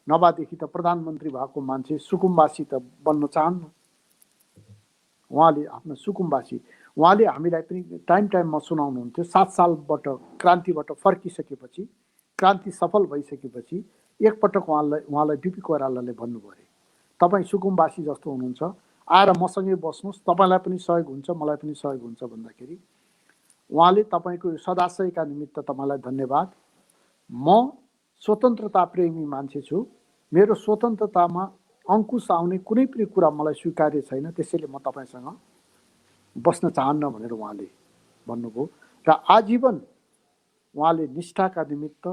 नभएदेखि त प्रधानमन्त्री भएको मान्छे सुकुम्बासी त बन्न चाहन्न। उहाँले आफ्नो सुकुम्बासी उहाँले हामीलाई पनि टाइम टाइममा सुनाउनुहुन्थ्यो। 7 सालबाट क्रान्तिबाट फर्किसकेपछि, क्रान्ति सफल भइसकेपछि एकपटक उहाँलाई बिपी कोइरालाले भन्नुभयो अरे, तपाईँ सुकुम्बासी जस्तो हुनुहुन्छ, आएर मसँगै बस्नुहोस्, तपाईँलाई पनि सहयोग हुन्छ, मलाई पनि सहयोग हुन्छ भन्दाखेरि उहाँले तपाईँको यो सदाशयका निमित्त तपाईँलाई धन्यवाद, म स्वतन्त्रता प्रेमी मान्छे छु, मेरो स्वतन्त्रतामा अङ्कुश आउने कुनै पनि कुरा मलाई स्वीकार्य छैन, त्यसैले म तपाईँसँग बस्न चाहन्न भनेर उहाँले भन्नुभयो। र आजीवन उहाँले निष्ठाका निमित्त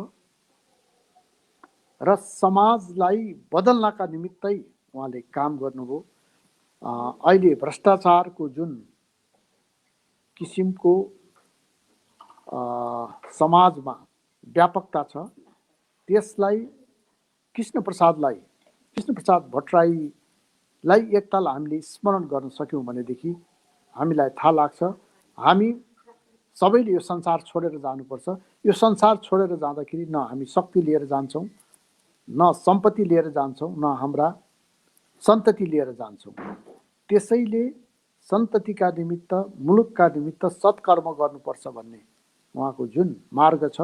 र समाजलाई बदल्नका निमित्तै उहाँले काम गर्नुभयो। अहिले भ्रष्टाचारको जुन किसिमको समाजमा व्यापकता छ, त्यसलाई कृष्ण प्रसाद भट्टराईलाई एकताल हामीले स्मरण गर्न सक्यौँ भनेदेखि हामीलाई थाहा लाग्छ हामी सबैले यो संसार छोडेर जानुपर्छ। यो संसार छोडेर जाँदाखेरि न हामी शक्ति लिएर जान्छौँ, न सम्पत्ति लिएर जान्छौँ, न हाम्रा सन्तति लिएर जान्छौँ। त्यसैले सन्ततिका निमित्त, मुलुकका निमित्त सत्कर्म गर्नुपर्छ भन्ने उहाँको जुन मार्ग छ,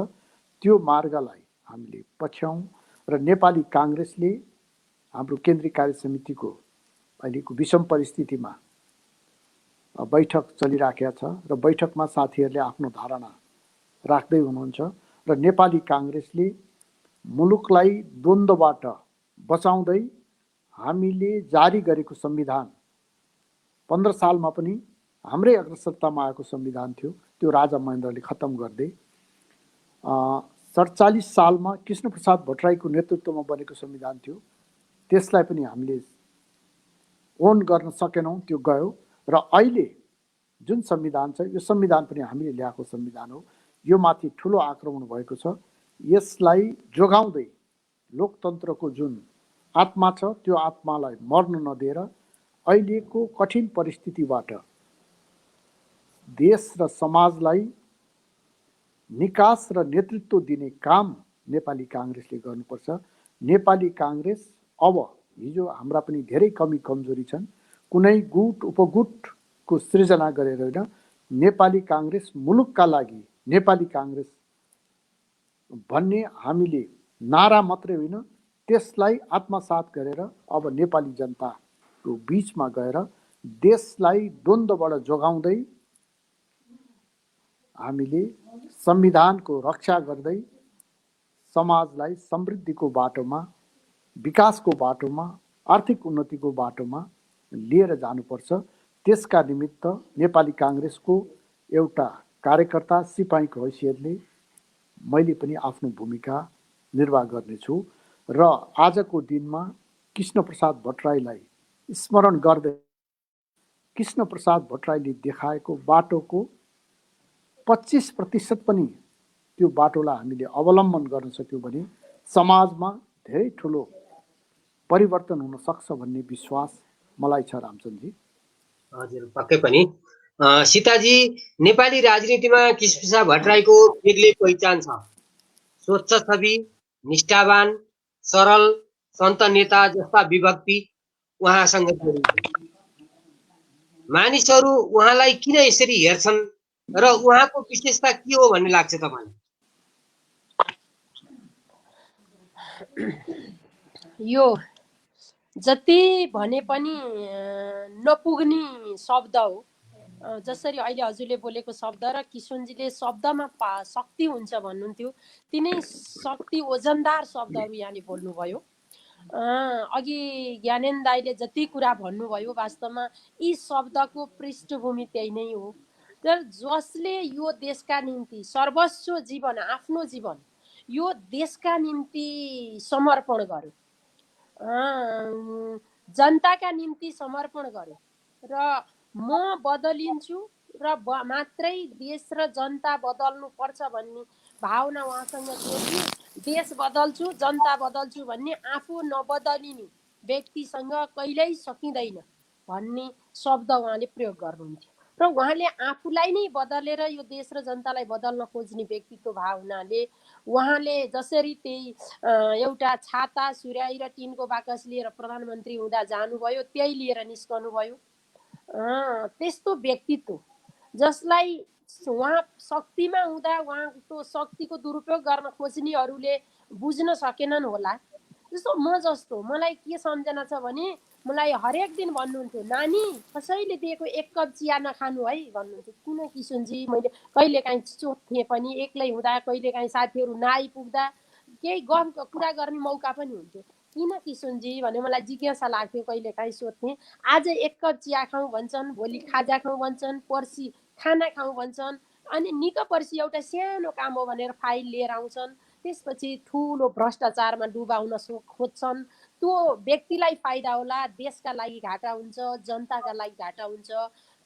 त्यो मार्गलाई हामीले पछ्याउँ। र नेपाली काङ्ग्रेसले हाम्रो केन्द्रीय कार्य समितिको अहिलेको विषम परिस्थितिमा बैठक चलिराखेको छ र बैठकमा साथीहरूले आफ्नो धारणा राख्दै हुनुहुन्छ र नेपाली काङ्ग्रेसले मुलुकलाई द्वन्द्वबाट बचाउँदै हामीले जारी गरेको संविधान 15 सालमा पनि हाम्रै अग्रसत्तामा आएको संविधान थियो, त्यो राजा महेन्द्रले खत्तम गर्दै 47 सालमा कृष्ण प्रसाद भट्टराईको नेतृत्वमा बनेको संविधान थियो, त्यसलाई पनि हामीले ओन गर्न सकेनौँ, त्यो गयो। र अहिले जुन संविधान छ, यो संविधान पनि हामीले ल्याएको संविधान हो। यो माथि ठुलो आक्रमण भएको छ, यसलाई जोगाउँदै लोकतन्त्रको जुन आत्मा छ, त्यो आत्मालाई मर्न नदिएर अहिलेको कठिन परिस्थितिबाट देश र समाजलाई निकास र नेतृत्व दिने काम नेपाली काङ्ग्रेसले गर्नुपर्छ। नेपाली काङ्ग्रेस अब हिजो हाम्रा पनि धेरै कमी कमजोरी छन्, कुनै गुट उपगुटको सृजना गरेर होइन, नेपाली काङ्ग्रेस मुलुकका लागि नेपाली काङ्ग्रेस भन्ने हामीले नारा मात्रै होइन, त्यसलाई आत्मसात गरेर अब नेपाली जनताको बीचमा गएर देशलाई द्वन्द्वबाट जोगाउँदै हामीले संविधानको रक्षा गर्दै समाजलाई समृद्धिको बाटोमा, विकासको बाटोमा, आर्थिक उन्नतिको बाटोमा लिएर जानुपर्छ। त्यसका निमित्त नेपाली काङ्ग्रेसको एउटा कार्यकर्ता सिपाहीको हैसियतले मैले पनि आफ्नो भूमिका निर्वाह गर्नेछु र आजको दिनमा कृष्ण प्रसाद भट्टराईलाई स्मरण गर्दै कृष्ण प्रसाद भट्टराईले देखाएको बाटोको 25% पनि त्यो बाटोलाई हामीले अवलम्बन गर्न सक्यौँ भने समाजमा धेरै ठुलो परिवर्तन हुन सक्छ भन्ने विश्वास मलाई छ रामचन्द्रजी। हजुर, पक्कै पनि। सीताजी, नेपाली राजनीतिमा कृष्ण प्रसाद भट्टराईको बेग्लै पहिचान छ। स्वच्छ छवि, निष्ठावान, सरल, सन्त नेता जस्ता विभक्ति उहाँसँग जोडिन्छ। मानिसहरू उहाँलाई किन यसरी हेर्छन् र उहाँको विशेषता के हो भन्ने लाग्छ तपाईँलाई? यो जति भने पनि नपुग्ने शब्द हो। जसरी अहिले हजुरले बोलेको शब्द र किशोरजीले शब्दमा शक्ति हुन्छ भन्नुहुन्थ्यो, तिनै शक्ति ओजनदार शब्दहरू यहाँले बोल्नुभयो। अघि ज्ञानेन्द्र दाईले जति कुरा भन्नुभयो, वास्तवमा यी शब्दको पृष्ठभूमि त्यही नै हो। तर जसले यो देशका निम्ति सर्वस्व जीवन, आफ्नो जीवन यो देशका निम्ति समर्पण गर्यो, जनताका निम्ति समर्पण गर्यो र म बदलिन्छु र मात्रै देश र जनता बदल्नु पर्छ भन्ने भावना उहाँसँग जोडियो। देश बदल्छु, जनता बदल्छु भन्ने आफू नबदलिने व्यक्तिसँग कहिल्यै सकिँदैन। भन्ने शब्द उहाँले प्रयोग गर्नुहुन्थ्यो र उहाँले आफूलाई नै बदलेर यो देश र जनतालाई बदल्न खोज्ने व्यक्तित्व भए हुनाले उहाँले जसरी त्यही एउटा छाता सुर्याई र टिनको बाकस लिएर प्रधानमन्त्री हुँदा जानुभयो त्यही लिएर निस्कनुभयो। त्यस्तो व्यक्तित्व जसलाई उहाँ शक्तिमा हुँदा उहाँको शक्तिको दुरुपयोग गर्न खोज्नेहरूले बुझ्न सकेनन् होला। जस्तो म जस्तो मलाई के सम्झना छ भने मलाई हरेक दिन भन्नुहुन्थ्यो, नानी कसैले दिएको एक कप चिया नखानु है भन्नुहुन्थ्यो। किन किशुनजी? मैले कहिलेकाहीँ चोख्थेँ पनि, एक्लै हुँदा कहिलेकाहीँ साथीहरू नआइपुग्दा केही गफ कुरा गर्ने मौका पनि हुन्थ्यो। किन किशुनजी भने मलाई जिज्ञासा लाग्थ्यो, कहिलेकाहीँ सोध्थेँ। आज एक कप चिया खाउँ भन्छन्, भोलि खाजा खाउँ भन्छन्, पर्सि खाना खाउँ भन्छन्, अनि निक पर्सि एउटा सानो काम हो भनेर फाइल लिएर आउँछन्, त्यसपछि ठुलो भ्रष्टाचारमा डुबाउन खोज्छन्। त्यो व्यक्तिलाई फाइदा होला, देशका लागि घाटा हुन्छ, जनताका लागि घाटा हुन्छ,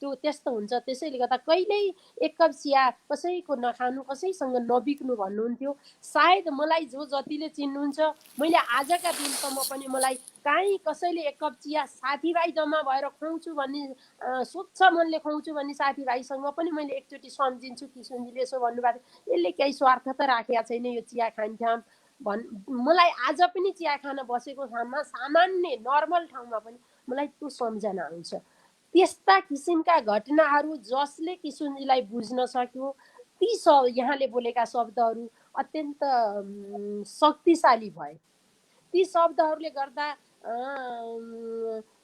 त्यो त्यस्तो हुन्छ। त्यसैले गर्दा कहिल्यै एक कप चिया कसैको नखानु, कसैसँग नबिक्नु भन्नुहुन्थ्यो। सायद मलाई जो जतिले चिन्नुहुन्छ, मैले आजका दिनसम्म पनि मलाई काहीँ कसैले एक कप चिया साथीभाइ जम्मा भएर खुवाउँछु भन्ने स्वच्छ मनले खुवाउँछु भन्ने साथीभाइसँग पनि मैले एकचोटि सम्झिन्छु, किशुनजीले यसो भन्नुभएको थियो, यसले केही स्वार्थ त राखेका छैन, यो चिया खान्छौँ मलाई आज पनि चिया खान बसेको ठाउँमा, सामान्य नर्मल ठाउँमा पनि मलाई त्यो सम्झना आउँछ। त्यस्ता किसिमका घटनाहरू जसले किशुनजीलाई बुझ्न सक्यो, ती यहाँले बोलेका शब्दहरू अत्यन्त शक्तिशाली भए। ती शब्दहरूले गर्दा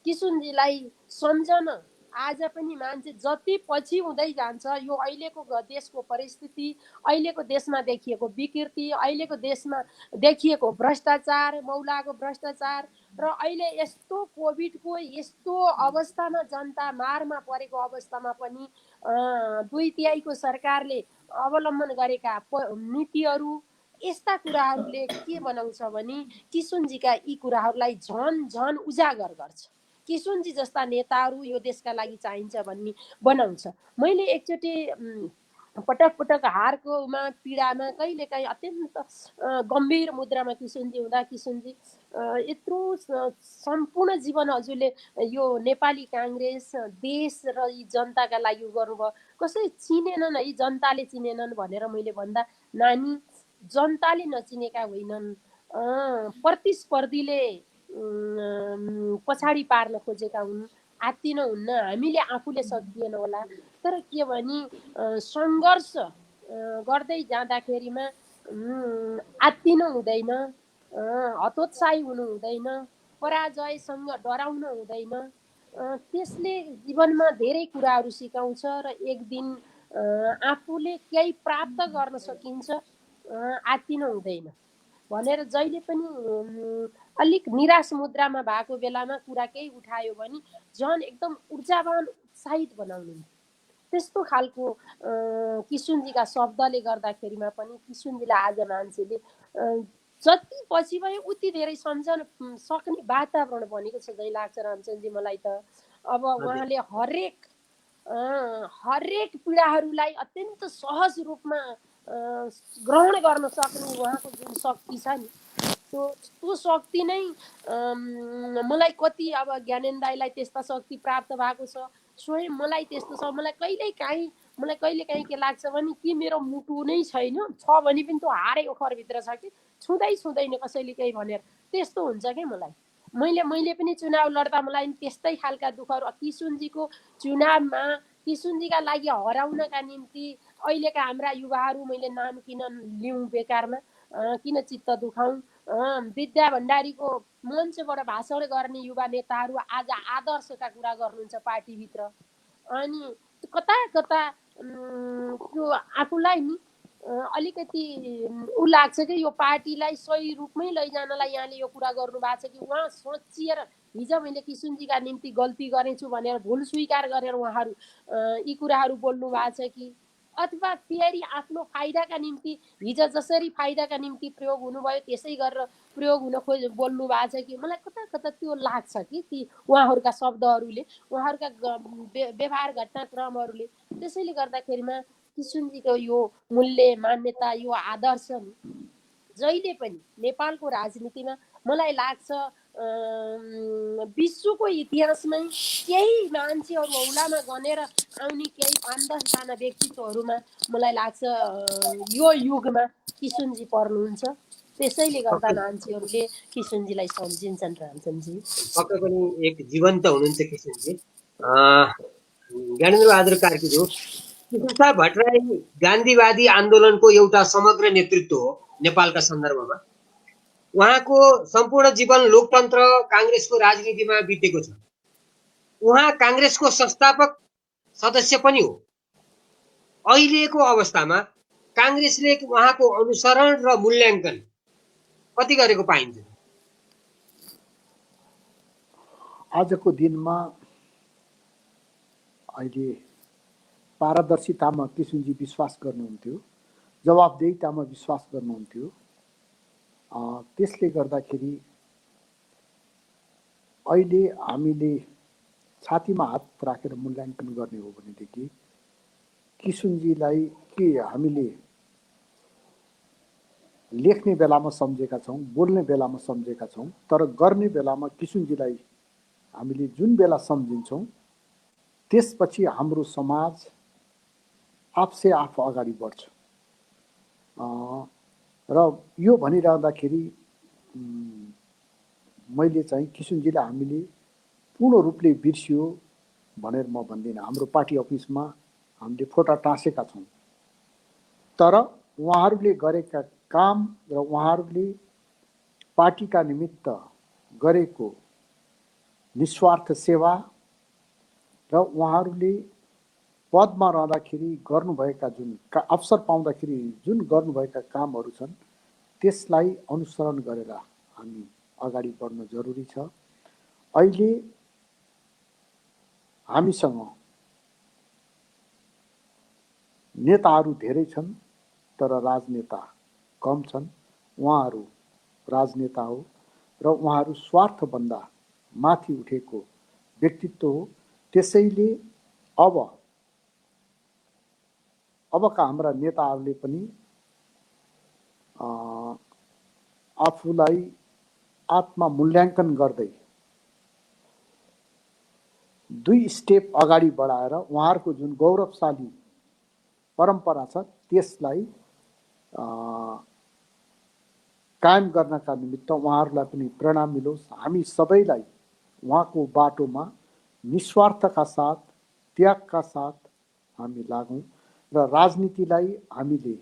किशुनजीलाई सम्झन आज पनि मान्छे जति पछि हुँदै जान्छ, यो अहिलेको देशको परिस्थिति, अहिलेको देशमा देखिएको विकृति, अहिलेको देशमा देखिएको भ्रष्टाचार, मौलाको भ्रष्टाचार र अहिले यस्तो कोभिडको यस्तो अवस्थामा, जनता मारमा परेको अवस्थामा पनि 2/3 सरकारले अवलम्बन गरेका नीतिहरू, यस्ता कुराहरूले के बनाउँछ भने किशुनजीका यी कुराहरूलाई झन झन उजागर गर्छ। किशुनजी जस्ता नेताहरू यो देशका लागि चाहिन्छ भन्ने बनाउँछ। मैले एकचोटि पटक पटक हारकोमा, पीडामा, कहिलेकाहीँ अत्यन्त गम्भीर मुद्रामा किशुनजी हुँदा, किशुनजी यत्रो सम्पूर्ण जीवन हजुरले यो नेपाली काङ्ग्रेस, देश र यी जनताका लागि गर्नुभयो, कसै चिनेनन् है, जनताले चिनेनन् भनेर मैले भन्दा, नानी जनताले नचिनेका होइनन्, प्रतिस्पर्धीले पछाडि पार्न खोजेका हुन्, आत्तिन हुन्न, हामीले आफूले सकिएन होला। तर के भने सङ्घर्ष गर्दै जाँदाखेरिमा आत्तिनु हुँदैन, हतोत्साही हुनु हुँदैन, पराजयसँग डराउनु हुँदैन। त्यसले जीवनमा धेरै कुराहरू सिकाउँछ र एक दिन आफूले केही प्राप्त गर्न सकिन्छ, आत्तिनु हुँदैन भनेर जहिले पनि अलिक निराश मुद्रामा भएको बेलामा कुरा केही उठायो भने झन् एकदम ऊर्जावान, उत्साहित बनाउनु। त्यस्तो खालको किशुनजीका शब्दले गर्दाखेरिमा पनि किशुनजीलाई आज मान्छेले जति पछि भयो उति धेरै सम्झन सक्ने वातावरण बनेको छ जस्तो लाग्छ रामचन्द्रजी मलाई त। अब उहाँले हरेक पीडाहरूलाई अत्यन्त सहज रूपमा ग्रहण गर्न सक्ने उहाँको जुन शक्ति छ नि, त्यो शक्ति नै मलाई कति, अब ज्ञानेन्द्र दाइलाई त्यस्ता शक्ति प्राप्त भएको छ, स्वयं मलाई त्यस्तो छ। मलाई कहिलेकाहीँ के लाग्छ भने कि मेरो मुटु नै छैन, छ भने पनि त्यो हारे ओखरभित्र छ कि छुँदैन कसैले केही भनेर, त्यस्तो हुन्छ क्या मलाई। मैले पनि चुनाव लड्दा मलाई त्यस्तै खालका दुःखहरू, किशुनजीको चुनावमा किशुनजीका लागि हराउनका निम्ति अहिलेका हाम्रा युवाहरू, मैले नाम किन लिउँ बेकारमा, किन चित्त दुखाउँ, विद्या भण्डारीको मञ्चबाट भाषण गर्ने युवा नेताहरू आज आदर्शका कुरा गर्नुहुन्छ पार्टीभित्र। अनि कता कता त्यो आफूलाई नि अलिकति उ लाग्छ कि यो पार्टीलाई सही रूपमै लैजानलाई यहाँले यो कुरा गर्नु भएको छ कि उहाँ सोचिएर हिजो मैले किशुनजीका निम्ति गल्ती गरेछु भनेर भुल स्वीकार गरेर उहाँहरू यी कुराहरू बोल्नु भएको छ कि, अथवा फेरि आफ्नो फाइदाका निम्ति हिजो जसरी फाइदाका निम्ति प्रयोग हुनुभयो त्यसै गरेर प्रयोग हुन बोल्नु भएको छ कि, मलाई कता कता त्यो लाग्छ कि ती उहाँहरूका शब्दहरूले, उहाँहरूका व्यवहार घटनाक्रमहरूले। त्यसैले गर्दाखेरिमा किशुनजीको यो मूल्य, मान्यता, यो आदर्श जहिले पनि नेपालको राजनीतिमा मलाई लाग्छ विश्वको इतिहासमै केही मान्छेहरू औलामा गनेर आउने केही 5-10 जना व्यक्तित्वहरूमा मलाई लाग्छ यो युगमा किशुनजी पर्नुहुन्छ। त्यसैले गर्दा मान्छेहरूले किशुनजीलाई सम्झिन्छन् रामचन्दजी। पक्कै पनि एक जीवन्त हुनुहुन्छ किशनजी। ज्ञानेन्द्र बहादुर कार्कीज्यू, कृष्णसाह भट्टराई गान्धीवादी आन्दोलनको एउटा समग्र नेतृत्व हो नेपालका सन्दर्भमा। उहाँको सम्पूर्ण जीवन लोकतन्त्र काङ्ग्रेसको राजनीतिमा बितेको छ। उहाँ काङ्ग्रेसको संस्थापक सदस्य पनि हो। अहिलेको अवस्थामा काङ्ग्रेसले उहाँको अनुसरण र मूल्याङ्कन कति गरेको पाइन्छ? आजको दिनमा अहिले पारदर्शितामा किशुनजी विश्वास गर्नुहुन्थ्यो, जवाबदेहितामा विश्वास गर्नुहुन्थ्यो। त्यसले गर्दाखेरि अहिले हामीले छातीमा हात राखेर मूल्याङ्कन गर्ने हो भनेदेखि किशुनजीलाई के हामीले लेख्ने बेलामा सम्झेका छौँ, बोल्ने बेलामा सम्झेका छौँ, तर गर्ने बेलामा किशुनजीलाई हामीले जुन बेला सम्झिन्छौँ त्यसपछि हाम्रो समाज आफसे आफ अगाडि बढ्छ। र यो भनिरहँदाखेरि मैले चाहिँ किशुनजीलाई हामीले पूर्ण रूपले बिर्सियो भनेर म भन्दिनँ। हाम्रो पार्टी अफिसमा हामीले फोटा टाँसेका छौँ, तर उहाँहरूले गरेका काम र उहाँहरूले पार्टीका निमित्त गरेको निस्वार्थ सेवा र उहाँहरूले पदमा रहँदाखेरि गर्नुभएका जुन अवसर पाउँदाखेरि जुन गर्नुभएका कामहरू छन् त्यसलाई अनुसरण गरेर हामी अगाडि बढ्न जरुरी छ। अहिले हामीसँग नेताहरू धेरै छन् तर राजनेता कम छन्। उहाँहरू राजनेता हो र उहाँहरू स्वार्थभन्दा माथि उठेको व्यक्तित्व हो। त्यसैले अबका हाम्रा नेताहरूले पनि आफूलाई आत्मा मूल्याङ्कन गर्दै 2 स्टेप अगाडि बढाएर उहाँहरूको जुन गौरवशाली परम्परा छ त्यसलाई कायम गर्नका निमित्त उहाँहरूलाई पनि प्रेरणा मिलोस्। हामी सबैलाई उहाँको बाटोमा निस्वार्थका साथ, त्यागका साथ हामी लागौँ र राजनीतिलाई हामीले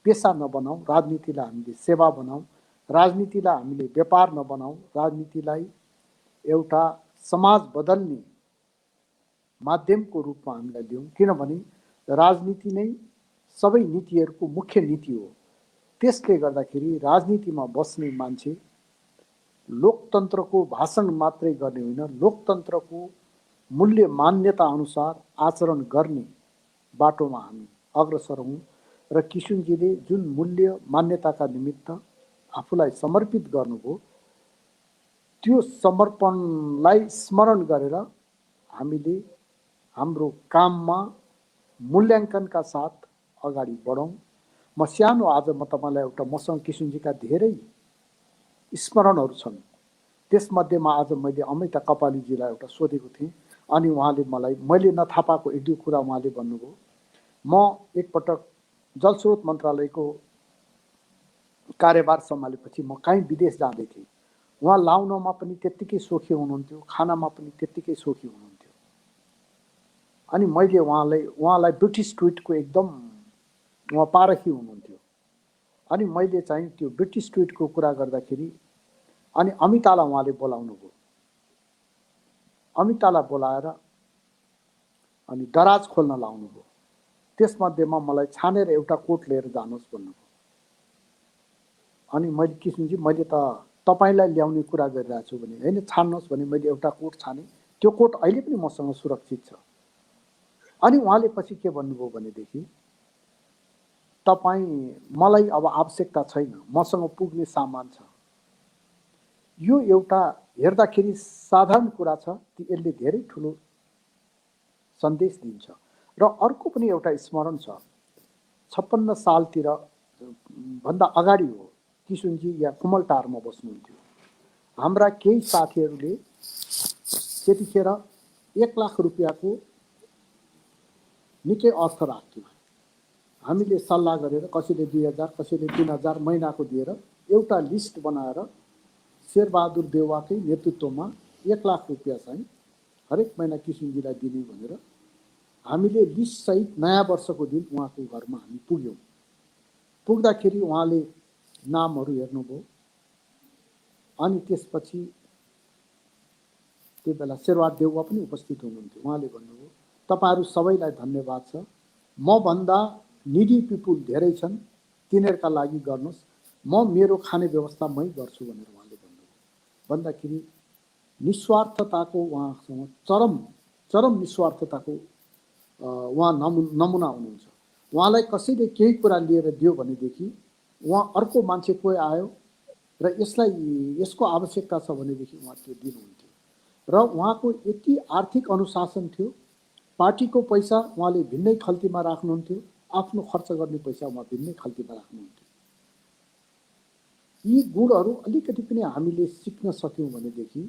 पेसा नबनाऊ, राजनीतिलाई हामीले सेवा बनाऊ, राजनीतिलाई हामीले व्यापार नबनाऊ, राजनीतिलाई एउटा समाज बदल्ने माध्यमको रूपमा हामीलाई लियौँ। किनभने राजनीति नै सबै नीतिहरूको मुख्य नीति हो। त्यसले गर्दाखेरि राजनीतिमा बस्ने मान्छे लोकतन्त्रको भाषण मात्रै गर्ने होइन, लोकतन्त्रको मूल्य मान्यता अनुसार आचरण गर्ने बाटोमा हामी अग्रसर हौँ। र किशुनजीले जुन मूल्य मान्यताका निमित्त आफूलाई समर्पित गर्नुभयो त्यो समर्पणलाई स्मरण गरेर हामीले हाम्रो काममा मूल्याङ्कनका साथ अगाडि बढौँ। म सानो आज म तपाईँलाई एउटा मसँग किशुनजीका धेरै स्मरणहरू छन्। त्यसमध्येमा आज मैले अमिता कपालीजीलाई एउटा सोधेको थिएँ अनि उहाँले मलाई मैले नथाहा पाएको 1-2 कुरा उहाँले भन्नुभयो। म एकपटक जलस्रोत मन्त्रालयको कार्यभार सम्हालेपछि म कहीँ विदेश जाँदै थिएँ। उहाँ लाउनमा पनि त्यत्तिकै सोखी हुनुहुन्थ्यो, खानामा पनि त्यत्तिकै सोखी हुनुहुन्थ्यो। अनि मैले उहाँलाई ब्रिटिस ट्विटको एकदम उहाँ पारखी हुनुहुन्थ्यो। अनि मैले चाहिँ त्यो ब्रिटिस ट्विटको कुरा गर्दाखेरि अनि अमितालाई उहाँले बोलाउनुभयो। अमितालाई बोलाएर अनि दराज खोल्न लाउनुभयो। त्यसमध्येमा मलाई छानेर एउटा कोट लिएर जानुहोस् भन्नुभयो। अनि मैले किशुनजी मैले त तपाईँलाई ल्याउने कुरा गरिरहेको छु भने होइन छान्नुहोस् भने मैले एउटा कोट छाने। त्यो कोट अहिले पनि मसँग सुरक्षित छ। अनि उहाँले पछि के भन्नुभयो भनेदेखि तपाईँ मलाई अब आवश्यकता छैन, मसँग पुग्ने सामान छ। यो एउटा हेर्दाखेरि साधारण कुरा छ, यसले धेरै ठुलो सन्देश दिन्छ। र अर्को पनि एउटा स्मरण छ, 56 सालतिर भन्दा अगाडि हो, किशुनजी यहाँ कुमलटारमा बस्नुहुन्थ्यो हाम्रा केही साथीहरूले त्यतिखेर 1 लाख रुपियाँको निकै अर्थ राख्थ्यो। हामीले सल्लाह गरेर कसैले 2000 कसैले 3000 महिनाको दिएर एउटा लिस्ट बनाएर शेरबहादुर देउवाकै नेतृत्वमा 1 लाख रुपियाँ चाहिँ हरेक महिना किसिमजीलाई दिने भनेर हामीले लिस्ट सहित नयाँ वर्षको दिन उहाँको घरमा हामी पुग्यौँ। पुग्दाखेरि उहाँले नामहरू हेर्नुभयो अनि त्यसपछि त्यो बेला शेरबहादुर देउवा पनि उपस्थित हुनुहुन्थ्यो। उहाँले भन्नुभयो तपाईहरू सबैलाई धन्यवाद छ, मभन्दा निडी पिपुल धेरै छन्, तिनीहरूका लागि गर्नुहोस्, म मेरो खाने व्यवस्था मै गर्छु भनेर उहाँले भन्नुभयो। भन्दाखेरि निस्वार्थताको उहाँसँग चरम निस्वार्थताको उहाँ नमुना हुनुहुन्छ। उहाँलाई कसैले केही कुरा लिएर दियो भनेदेखि उहाँ अर्को मान्छे कोही आयो र यसको आवश्यकता छ भनेदेखि उहाँ त्यो दिनुहुन्थ्यो। र उहाँको यति आर्थिक अनुशासन थियो, पार्टीको पैसा उहाँले भिन्नै खल्तीमा राख्नुहुन्थ्यो, आफ्नो खर्च गर्ने पैसा उहाँ भिन्नै खल्तीमा राख्नुहुन्थ्यो। यी गुणहरू अलिकति पनि हामीले सिक्न सक्यौँ भनेदेखि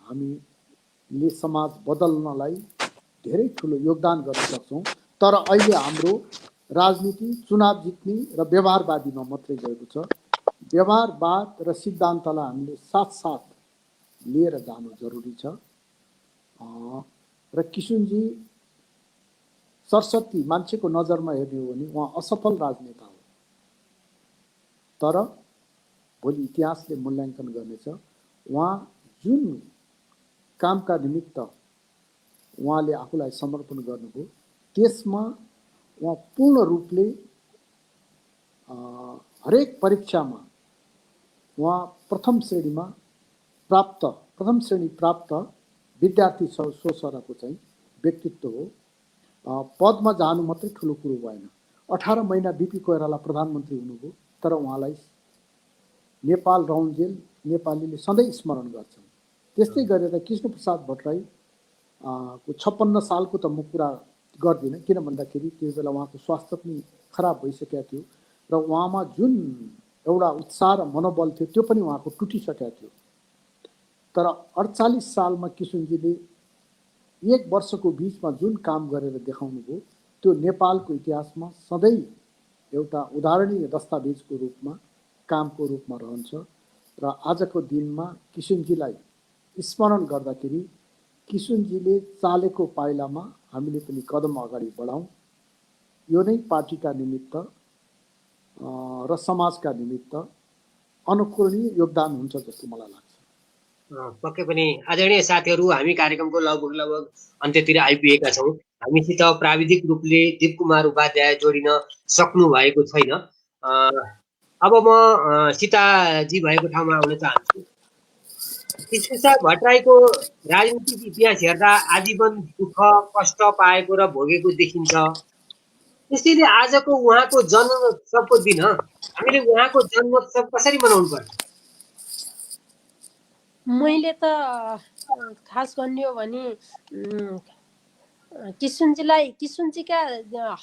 हामीले समाज बदल्नलाई धेरै ठुलो योगदान गर्न सक्छौँ। तर अहिले हाम्रो राजनीति चुनाव जित्ने र व्यवहारवादीमा मात्रै गएको छ। व्यवहारवाद र सिद्धान्तलाई हामीले साथ लिएर जानु जरुरी छ। र किशुनजी सरस्वती मान्छेको नजरमा हेर्ने हो भने उहाँ असफल राजनेता हो, तर भोलि इतिहासले मूल्याङ्कन गर्नेछ उहाँ जुन कामका निमित्त उहाँले आफूलाई समर्पण गर्नुभयो त्यसमा उहाँ पूर्ण रूपले हरेक परीक्षामा उहाँ प्रथम श्रेणी प्राप्त विद्यार्थी सोसरको चाहिँ व्यक्तित्व हो। पदमा जानु मात्रै ठुलो कुरो भएन। 18 महिना बीपी कोइराला प्रधानमन्त्री हुनुभयो, तर उहाँलाई नेपाल रौन्जेल नेपालीले सधैँ स्मरण गर्छन्। त्यस्तै गरेर कृष्णप्रसाद भट्टराई को 56 सालको त म कुरा गर्दिनँ, किन भन्दाखेरि त्यो बेला उहाँको स्वास्थ्य पनि खराब भइसकेको थियो र उहाँमा जुन एउटा उत्साह र मनोबल थियो त्यो पनि उहाँको टुटिसकेको थियो। तर 48 सालमा किशुनजीले 1 वर्षको बिचमा जुन काम गरेर देखाउनु भयो त्यो नेपालको इतिहासमा सधैँ एउटा उदाहरणीय दस्तावेजको रूपमा कामको रूपमा रहन्छ। र आजको दिनमा किशुनजीलाई स्मरण गर्दाखेरि किशुनजीले चालेको पाइलामा हामीले पनि कदम अगाडि बढाउँ। यो नै पार्टीका निमित्त र समाजका निमित्त अनुकरणीय योगदान हुन्छ जस्तो मलाई लाग्छ। पक्कै पनि आदरणीय साथीहरू, हामी कार्यक्रमको लगभग अन्त्यतिर आइपुगेका छौँ। हामीसित प्राविधिक रूपले दिपकुमार उपाध्याय जोडिन सक्नु भएको छैन। अब म सीताजी भएको ठाउँमा आउन चाहन्छु। कृष्णप्रसाद भट्टराईको राजनीतिक इतिहास हेर्दा आजीवन दुःख कष्ट पाएको र भोगेको देखिन्छ। त्यसैले आजको उहाँको जन्मोत्सवको दिन हामीले उहाँको जन्मोत्सव कसरी मनाउनु पर्छ? मैले त खास गर्ने हो भने किशुनजीका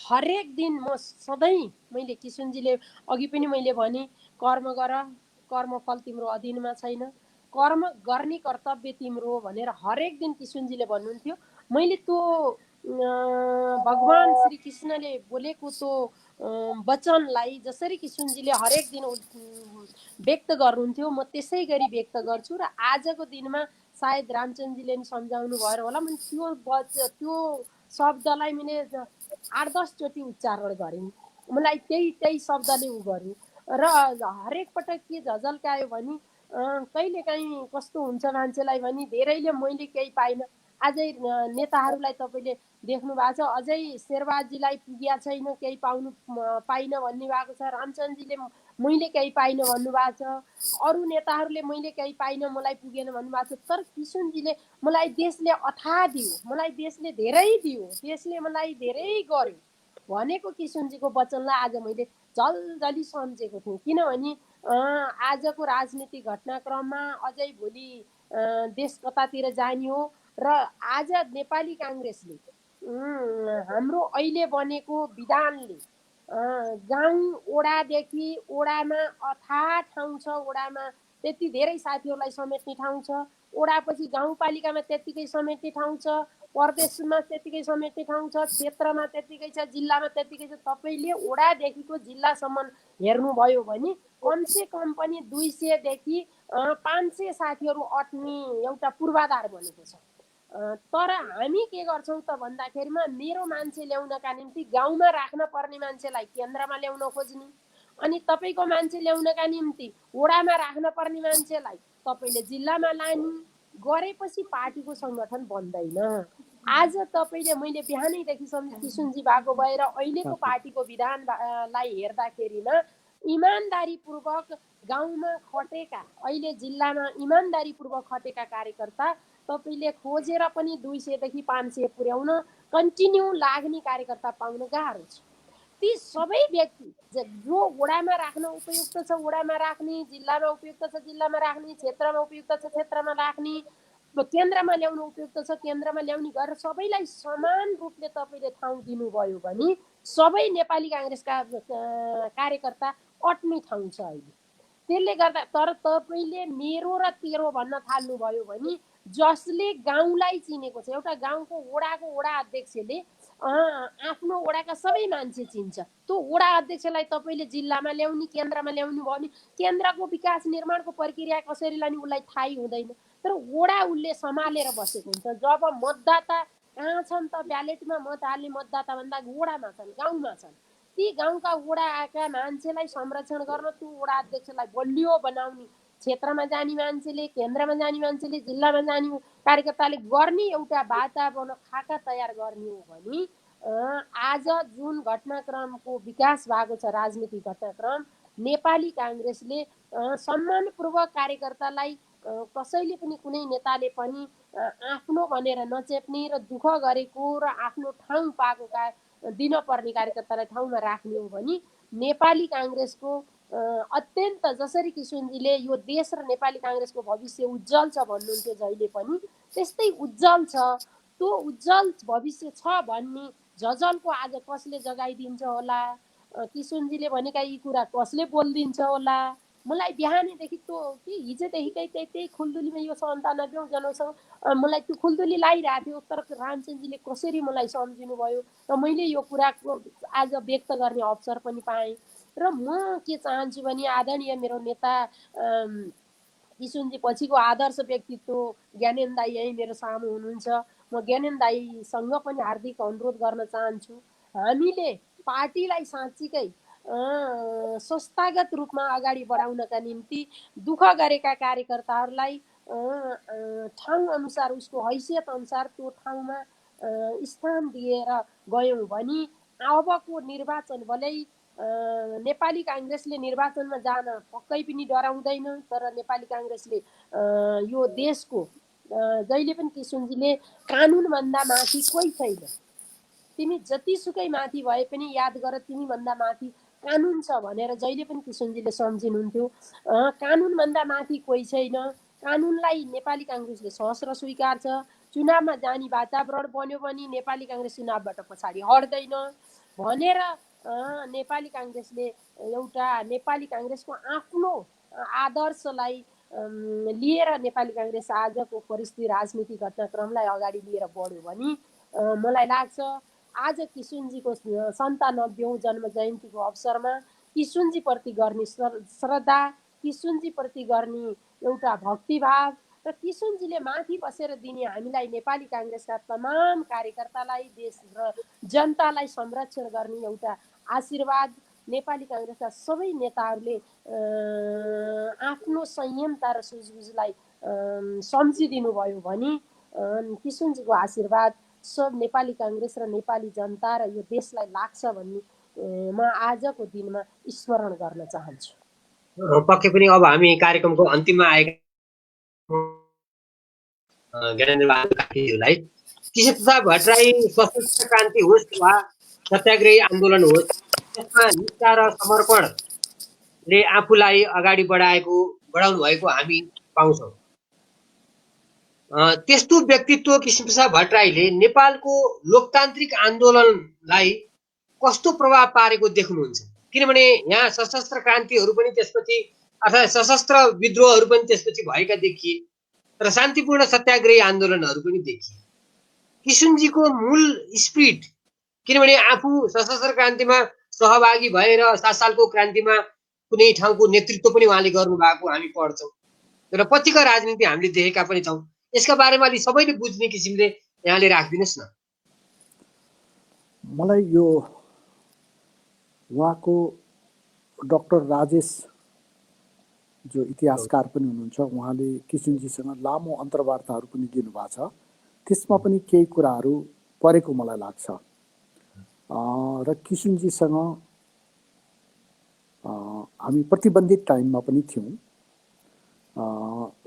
हरेक दिन म सधैँ मैले किशुनजीले अघि पनि मैले भने कर्म गर, कर्मफल तिम्रो अधीनमा छैन, कर्म गर्ने कर्तव्य तिम्रो हो भनेर हरेक दिन किशुनजीले भन्नुहुन्थ्यो। मैले त्यो भगवान श्री कृष्णले बोलेको त्यो वचनलाई जसरी किशुनजीले हरेक दिन व्यक्त गर्नुहुन्थ्यो म त्यसै गरी व्यक्त गर्छु। र आजको दिनमा सायद रामचन्द्रजीले नि सम्झाउनु भयो होला, मैले त्यो शब्दलाई मैले 8-10 चोटि उच्चारण गरेँ। मलाई त्यही शब्दले उ गर्यो र हरेक पटक के झझल्कायो भने कहिलेकाहीँ कस्तो हुन्छ मान्छेलाई भने धेरैले मैले केही पाइनँ। अझै नेताहरूलाई तपाईँले देख्नु भएको छ, अझै शेरबहादुरजीलाई पुगेको छैन, केही पाइनँ भन्ने भएको छ। रामचन्द्रजीले मैले केही पाइनँ भन्नुभएको छ, अरू नेताहरूले मैले केही पाइनँ मलाई पुगेन भन्नुभएको छ। तर किशुनजीले मलाई देशले अथाह दियो, मलाई देशले धेरै दियो, देशले मलाई धेरै गर्यो भनेको किशुनजीको वचनलाई आज मैले जलजली सम्झेको थिएँ। किनभने आजको राजनीतिक घटनाक्रममा अझै भोलि देश कतातिर जाने हो र आज नेपाली काङ्ग्रेसले हाम्रो अहिले बनेको विधानले गाउँ ओडादेखि ओडामा अथाह ठाउँ छ, ओडामा त्यति धेरै साथीहरूलाई समेट्ने ठाउँ छ, वडापछि गाउँपालिकामा त्यत्तिकै समेट्ने ठाउँ छ, प्रदेशमा त्यत्तिकै समेट्ने ठाउँ छ, क्षेत्रमा त्यत्तिकै छ, जिल्लामा त्यत्तिकै छ। तपाईँले वडादेखिको जिल्लासम्म हेर्नुभयो भने कमसे कम पनि 200 देखि 500 साथीहरू अट्ने एउटा पूर्वाधार बनेको छ। तर हामी के गर्छौँ त भन्दाखेरिमा मेरो मान्छे ल्याउनका निम्ति गाउँमा राख्न पर्ने मान्छेलाई केन्द्रमा ल्याउन खोज्ने, अनि तपाईँको मान्छे ल्याउनका निम्ति वडामा राख्न पर्ने मान्छेलाई तपाईँले जिल्लामा लाने गरेपछि पार्टीको सङ्गठन बन्दैन। आज तपाईँले मैले बिहानैदेखि किसुनजी भएको भएर अहिलेको पार्टीको विधानलाई हेर्दाखेरिमा इमान्दारीपूर्वक गाउँमा खटेका, अहिले जिल्लामा इमान्दारीपूर्वक खटेका कार्यकर्ता तपाईँले खोजेर पनि 200 देखि 500 पुर्याउन कन्टिन्यू लाग्ने कार्यकर्ता पाउन गाह्रो छ। ती सबै व्यक्ति जो वडामा राख्न उपयुक्त छ वडामा राख्ने, जिल्लामा उपयुक्त छ जिल्लामा राख्ने, क्षेत्रमा उपयुक्त छ क्षेत्रमा राख्ने, केन्द्रमा ल्याउन उपयुक्त छ केन्द्रमा ल्याउने गरेर सबैलाई समान रूपले तपाईँले ठाउँ दिनुभयो भने सबै नेपाली काङ्ग्रेसका कार्यकर्ता अट्ने ठाउँ छ अहिले। त्यसले गर्दा तर तपाईँले मेरो र तेरो भन्न थाल्नुभयो भने जसले गाउँलाई चिनेको छ, एउटा गाउँको वडाको वडा अध्यक्षले आफ्नो वडाका सबै मान्छे चिन्छ, त्यो वडा अध्यक्षलाई तपाईँले जिल्लामा ल्याउने केन्द्रमा ल्याउनु भयो भने केन्द्रको विकास निर्माणको प्रक्रिया कसरी लाने उसलाई थाहै हुँदैन। तर वडा उसले सम्हालेर बसेको हुन्छ। जब मतदाता कहाँ छन् त ब्यालेटमा मत हाल्ने मतदाता भन्दा वडामा छन्, गाउँमा छन्। ती गाउँका वडाका मान्छेलाई संरक्षण गर्न त्यो वडा अध्यक्षलाई बलियो बनाउने, क्षेत्रमा जाने मान्छेले, केन्द्रमा जाने मान्छेले, जिल्लामा जाने कार्यकर्ताले गर्ने एउटा वातावरण खाका तयार गर्ने हो भने आज जुन घटनाक्रमको विकास भएको छ राजनीतिक घटनाक्रम, नेपाली काङ्ग्रेसले सम्मानपूर्वक कार्यकर्तालाई कसैले पनि कुनै नेताले पनि आफ्नो भनेर नचेप्ने र दुःख गरेको र आफ्नो ठाउँ पाएको दिन पर्ने कार्यकर्तालाई ठाउँमा राख्ने हो भने नेपाली काङ्ग्रेसको अत्यन्त जसरी किसुनजीले यो देश र नेपाली काङ्ग्रेसको भविष्य उज्जवल छ भन्नुहुन्थ्यो जहिले पनि, त्यस्तै उज्जवल छ। त्यो उज्जवल भविष्य छ भन्ने झझलको आज कसले जगाइदिन्छ होला, किसुनजीले भनेका यी कुरा कसले बोलिदिन्छ होला। मलाई बिहानैदेखि त्यो कि हिजोदेखिकै त्यही खुल्दुलीमा यो 97औं जनौसँग मलाई त्यो खुल्दुली लगाइरहेको थियो, तर रामचन्द्रजीले कसरी मलाई सम्झिनु भयो र मैले यो कुराको आज व्यक्त गर्ने अवसर पनि पाएँ। र म के चाहन्छु भने आदरणीय मेरो नेता किसुनजी पछिको आदर्श व्यक्तित्व ज्ञानेन्द्र दाई यही मेरो सामु हुनुहुन्छ। म ज्ञानेन्द्र दाईसँग पनि हार्दिक अनुरोध गर्न चाहन्छु, हामीले पार्टीलाई साँच्चीकै संस्थागत रूपमा अगाडि बढाउनका निम्ति दुःख गरेका कार्यकर्ताहरूलाई ठाउँ अनुसार उसको हैसियत अनुसार त्यो ठाउँमा स्थान दिएर गयौँ भने अबको निर्वाचन भलै नेपाली काङ्ग्रेसले निर्वाचनमा जान पक्कै पनि डराउँदैन। तर नेपाली काङ्ग्रेसले यो देशको जहिले पनि किसुनजीले कानुनभन्दा माथि कोही छैन, तिमी जतिसुकै माथि भए पनि याद गर तिमीभन्दा माथि कानुन छ भनेर जहिले पनि किसुनजीले सम्झिनुहुन्थ्यो। कानुनभन्दा माथि कोही छैन, कानुनलाई नेपाली काङ्ग्रेसले सहस्र स्वीकार्छ। चुनावमा जाने वातावरण बन्यो भने नेपाली काङ्ग्रेस चुनावबाट पछाडि हट्दैन भनेर नेपाली काङ्ग्रेसले एउटा नेपाली काङ्ग्रेसको आफ्नो आदर्शलाई लिएर नेपाली काङ्ग्रेस आजको परिस्थिति राजनीतिक घटनाक्रमलाई अगाडि लिएर बढ्यो भने मलाई लाग्छ आज किसुनजीको 97औं जन्म जयन्तीको अवसरमा किसुनजीप्रति गर्ने श्रद्धा, किसुनजीप्रति गर्ने एउटा भक्तिभाव र किसुनजीले माथि बसेर दिने हामीलाई नेपाली काङ्ग्रेसका तमाम कार्यकर्तालाई, देश र जनतालाई संरक्षण गर्ने एउटा आशीर्वाद नेपाली काङ्ग्रेसका सबै नेताहरूले आफ्नो संयमता र सुझबुझलाई सम्झिदिनु भयो भने किसुनजीको आशीर्वाद सब नेपाली काङ्ग्रेस र नेपाली जनता र यो देशलाई लाग्छ भन्ने म आजको दिनमा स्मरण गर्न चाहन्छु। पक्कै पनि अब हामी कार्यक्रमको अन्तिममा आएका ज्ञानेन्द्रलाई कृष्णप्रसाद भट्टराई सशस्त्र क्रान्ति होस् वा सत्याग्रही आन्दोलन होस्, त्यसमा निष्ठा र समर्पणले आफूलाई अगाडि बढाउनु भएको हामी पाउँछौँ। त्यस्तो व्यक्तित्व कृष्णप्रसाद भट्टराईले नेपालको लोकतान्त्रिक आन्दोलनलाई कस्तो प्रभाव पारेको देख्नुहुन्छ? किनभने यहाँ सशस्त्र क्रान्तिहरू पनि त्यसपछि अर्थात् सशस्त्र विद्रोहहरू पनि त्यसपछि भएका देखिए र शान्तिपूर्ण सत्याग्रही आन्दोलनहरू पनि देखिए। किशुनजीको मूल स्पिरिट, किनभने आफू सशस्त्र क्रान्तिमा सहभागी भएर 7 सालको क्रान्तिमा कुनै ठाउँको नेतृत्व पनि उहाँले गर्नुभएको हामी पढ्छौँ र पछिका राजनीति हामीले देखेका पनि छौँ। यसका बारेमा अलि सबैले बुझ्ने किसिमले यहाँले राखिदिनुहोस् न। मलाई यो उहाँको डाक्टर राजेश जो इतिहासकार पनि हुनुहुन्छ, उहाँले किशुनजीसँग लामो अन्तर्वार्ताहरू पनि दिनुभएको छ। त्यसमा पनि केही कुराहरू परेको मलाई लाग्छ र किशुनजीसँग हामी प्रतिबन्धित टाइममा पनि थियौँ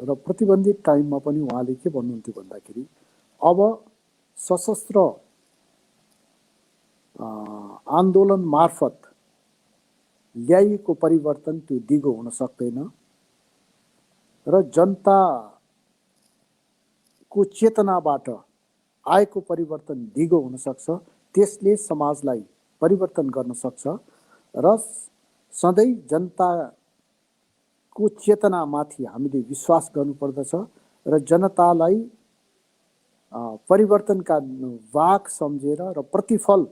र प्रतिबन्धित टाइममा पनि उहाँले के भन्नुहुन्थ्यो भन्दाखेरि अब सशस्त्र आन्दोलन मार्फत ल्याइएको परिवर्तन त्यो दिगो हुन सक्दैन र जनताको चेतनाबाट आएको परिवर्तन दिगो हुन सक्छ। त्यसले समाजलाई परिवर्तन गर्न सक्छ र सधैँ जनताको चेतनामाथि हामीले विश्वास गर्नुपर्दछ र जनतालाई परिवर्तनका वाहक सम्झेर र प्रतिफलका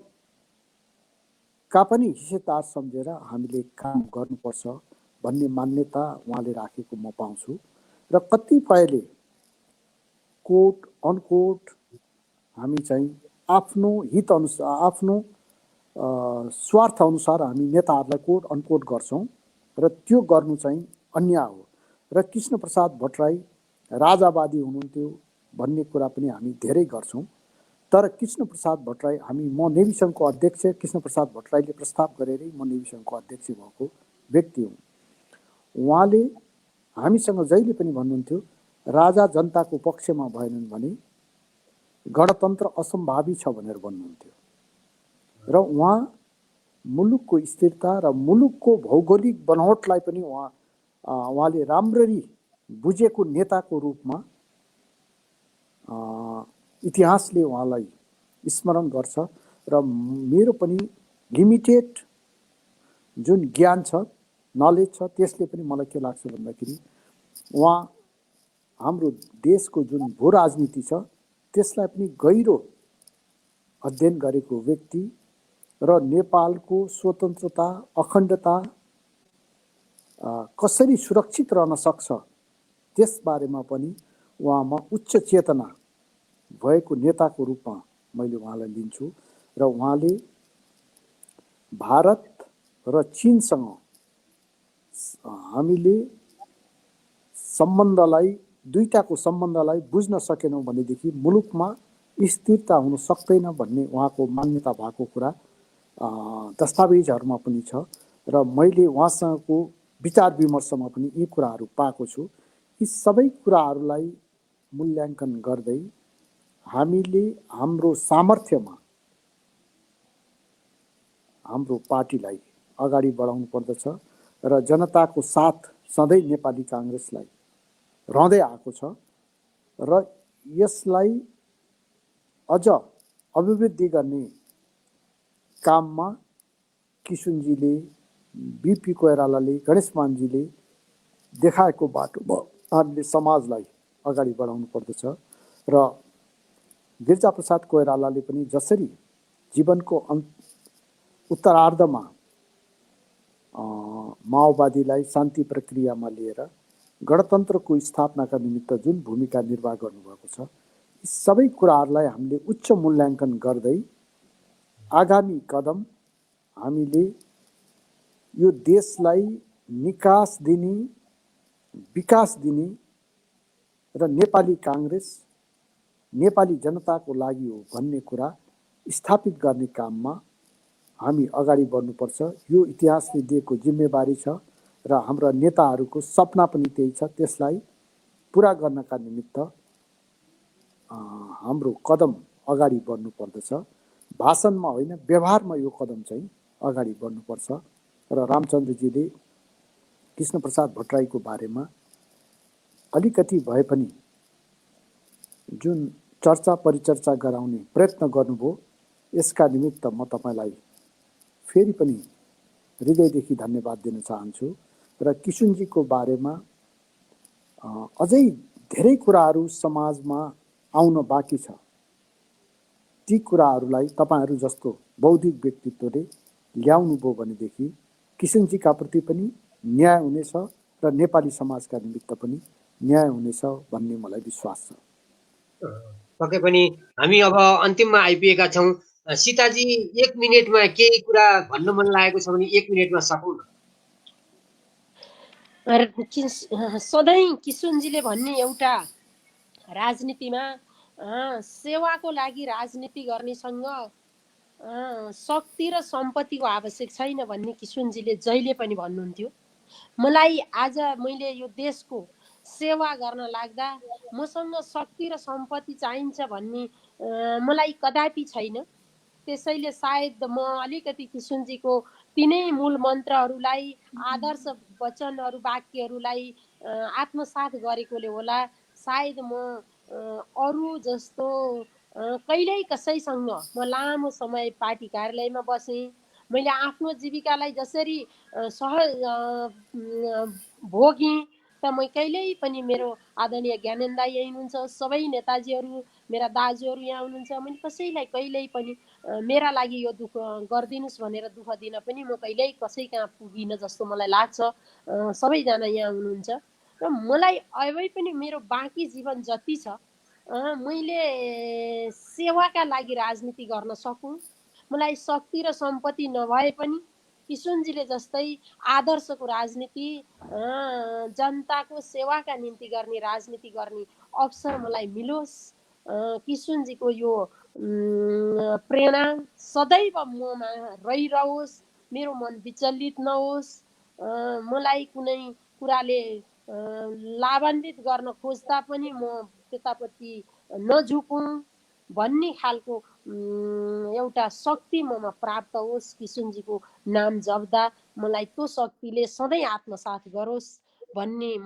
पनि हिस्सेदार सम्झेर हामीले काम गर्नुपर्छ भन्ने मान्यता उहाँले राखेको म पाउँछु र कतिपयले कोट अनकोट हामी चाहिँ आफ्नो हित अनुसार, आफ्नो स्वार्थ अनुसार हामी नेताहरूलाई कोट अनकोट गर्छौँ र त्यो गर्नु चाहिँ अन्याय हो र कृष्णप्रसाद भट्टराई राजावादी हुनुहुन्थ्यो भन्ने कुरा पनि हामी धेरै गर्छौँ। तर कृष्णप्रसाद भट्टराई म नेभी सङ्घको अध्यक्ष कृष्णप्रसाद भट्टराईले प्रस्ताव गरेरै म नेभी सङ्घको अध्यक्ष भएको व्यक्ति हुँ। उहाँले हामीसँग जहिले पनि भन्नुहुन्थ्यो राजा जनताको पक्षमा भएनन् भने गणतन्त्र असम्भावी छ भनेर भन्नुहुन्थ्यो र उहाँ मुलुकको स्थिरता र मुलुकको भौगोलिक बनोटलाई पनि उहाँले राम्ररी बुझेको नेताको रूपमा इतिहासले उहाँलाई स्मरण गर्छ र मेरो पनि लिमिटेड जुन ज्ञान छ, नलेज छ, त्यसले पनि मलाई के लाग्छ भन्दाखेरि उहाँ हाम्रो देशको जुन भू राजनीति छ त्यसलाई पनि गहिरो अध्ययन गरेको व्यक्ति र नेपालको स्वतन्त्रता, अखण्डता कसरी सुरक्षित रहन सक्छ त्यसबारेमा पनि उहाँमा उच्च चेतना भएको नेताको रूपमा मैले उहाँलाई लिन्छु र उहाँले भारत र चीनसँग हामीले सम्बन्धलाई, दुईटाको सम्बन्धलाई बुझ्न सकेनौँ भनेदेखि मुलुकमा स्थिरता हुन सक्दैन भन्ने उहाँको मान्यता भएको कुरा दस्तावेजहरूमा पनि छ र मैले उहाँसँगको विचार विमर्शमा पनि यी कुराहरू पाएको छु। यी सबै कुराहरूलाई मूल्याङ्कन गर्दै हामीले हाम्रो सामर्थ्यमा हाम्रो पार्टीलाई अगाडि बढाउनु पर्दछ र जनताको साथ सधैँ नेपाली काङ्ग्रेसलाई रहँदै आएको छ र यसलाई अझ अभिवृद्धि गर्ने काममा किशुनजीले, बिपी कोइरालाले, गणेश मानजीले देखाएको बाटोमा हामीले समाजलाई अगाडि बढाउनु पर्दछ र गिरिजाप्रसाद कोइरालाले पनि जसरी जीवनको उत्तरार्धमा माओवादीलाई शान्ति प्रक्रियामा लिएर गणतन्त्रको स्थापनाका निमित्त जुन भूमिका निर्वाह गर्नुभएको छ, यी सबै कुराहरूलाई हामीले उच्च मूल्याङ्कन गर्दै आगामी कदम हामीले यो देशलाई निकास दिने, विकास दिने र नेपाली काङ्ग्रेस नेपाली जनताको लागि हो भन्ने कुरा स्थापित गर्ने काममा हामी अगाडि बढ्नुपर्छ। यो इतिहासले दिएको जिम्मेवारी छ र हाम्रा नेताहरूको सपना पनि त्यही छ। त्यसलाई पुरा गर्नका निमित्त हाम्रो कदम अगाडि बढ्नुपर्दछ। भाषणमा होइन, व्यवहारमा यो कदम चाहिँ अगाडि बढ्नुपर्छ र रामचन्द्रजीले कृष्णप्रसाद भट्टराईको बारेमा अलिकति भए पनि जुन चर्चा परिचर्चा गराउने प्रयत्न गर्नुभयो, यसका निमित्त म तपाईलाई फेरि पनि हृदयदेखि धन्यवाद दिन चाहन्छु र किशुनजीको बारेमा अझै धेरै कुराहरू समाजमा आउन बाँकी छ। ती कुराहरूलाई तपाईहरू जस्तो बौद्धिक व्यक्तित्वले ल्याउनुभयो भनेदेखि किशुनजीका प्रति पनि न्याय हुनेछ र नेपाली समाजका निमित्त पनि न्याय हुनेछ भन्ने मलाई विश्वास छ। पक्कै पनि हामी अब अन्तिममा आइपुगेका छौँ। सीताजी 1 मिनेटमा केही कुरा भन्न मन लागेको छ भने 1 मिनेटमा सकौँ न। सधैँ किशुनजीले भन्ने एउटा राजनीतिमा सेवाको लागि राजनीति गर्नेसँग शक्ति र सम्पत्तिको आवश्यक छैन भन्ने किशुनजीले जहिले पनि भन्नुहुन्थ्यो। मलाई आज मैले यो देशको सेवा गर्न लाग्दा मसँग शक्ति र सम्पत्ति चाहिन्छ भन्ने मलाई कदापि छैन। त्यसैले सायद म अलिकति किशुनजीको तिनै मूल मन्त्रहरूलाई, आदर्श वचनहरू, वाक्यहरूलाई आत्मसात गरेकोले होला सायद म अरू जस्तो कहिल्यै कसैसँग म लामो समय पार्टी कार्यालयमा बसेँ। मैले आफ्नो जीविकालाई जसरी भोगेँ त म कहिल्यै पनि मेरो आदरणीय ज्ञानेन्द्र दाइ यही हुनुहुन्छ, सबै नेताजीहरू मेरा दाजुहरू यहाँ हुनुहुन्छ, मैले कसैलाई कहिल्यै पनि मेरा लागि यो दुःख गरिदिनुहोस् भनेर दुःख दिन पनि म कहिल्यै कसै कहाँ पुगिनँ जस्तो मलाई लाग्छ। सबैजना यहाँ हुनुहुन्छ र मलाई अझै पनि मेरो बाँकी जीवन जति छ मैले सेवाका लागि राजनीति गर्न सकूँ। मलाई शक्ति र सम्पत्ति नभए पनि किशुनजीले जस्तै आदर्शको राजनीति, जनताको सेवाका निम्ति गर्ने राजनीति गर्ने अवसर मलाई मिलोस्। किशुनजीको यो प्रेरणा सदैव ममा रहिरहोस्, मेरो मन विचलित नहोस्, मलाई कुनै कुराले लाभान्वित गर्न खोज्दा पनि म त्यतापट्टि नझुकौँ भन्ने खालको एउटा शक्ति ममा प्राप्त होस्। किशुनजीको नाम जप्दा मलाई त्यो शक्तिले सधैँ आत्मसात गरोस् भन्ने म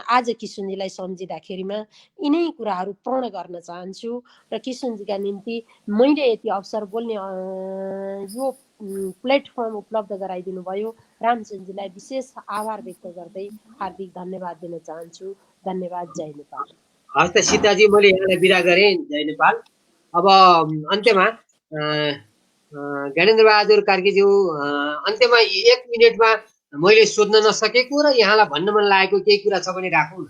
आज किशुनजीलाई सम्झिँदाखेरिमा यिनै कुराहरू पूर्ण गर्न चाहन्छु र किशुनजीका निम्ति मैले यति अवसर बोल्ने यो प्लेटफर्म उपलब्ध गराइदिनु भयो रामचन्द्रजीलाई विशेष आभार व्यक्त गर्दै हार्दिक धन्यवाद दिन चाहन्छु। धन्यवाद। जय नेपाल। हस् त सीताजी, मैले यहाँलाई बिदा गरेँ। जय नेपाल। अब अन्त्यमा ज्ञानेन्द्र बहादुर कार्कीज्यू, अन्त्यमा 1 मिनेटमा मैले सोध्न नसकेको र यहाँलाई भन्न मन लागेको केही कुरा छ भने राखौँ न।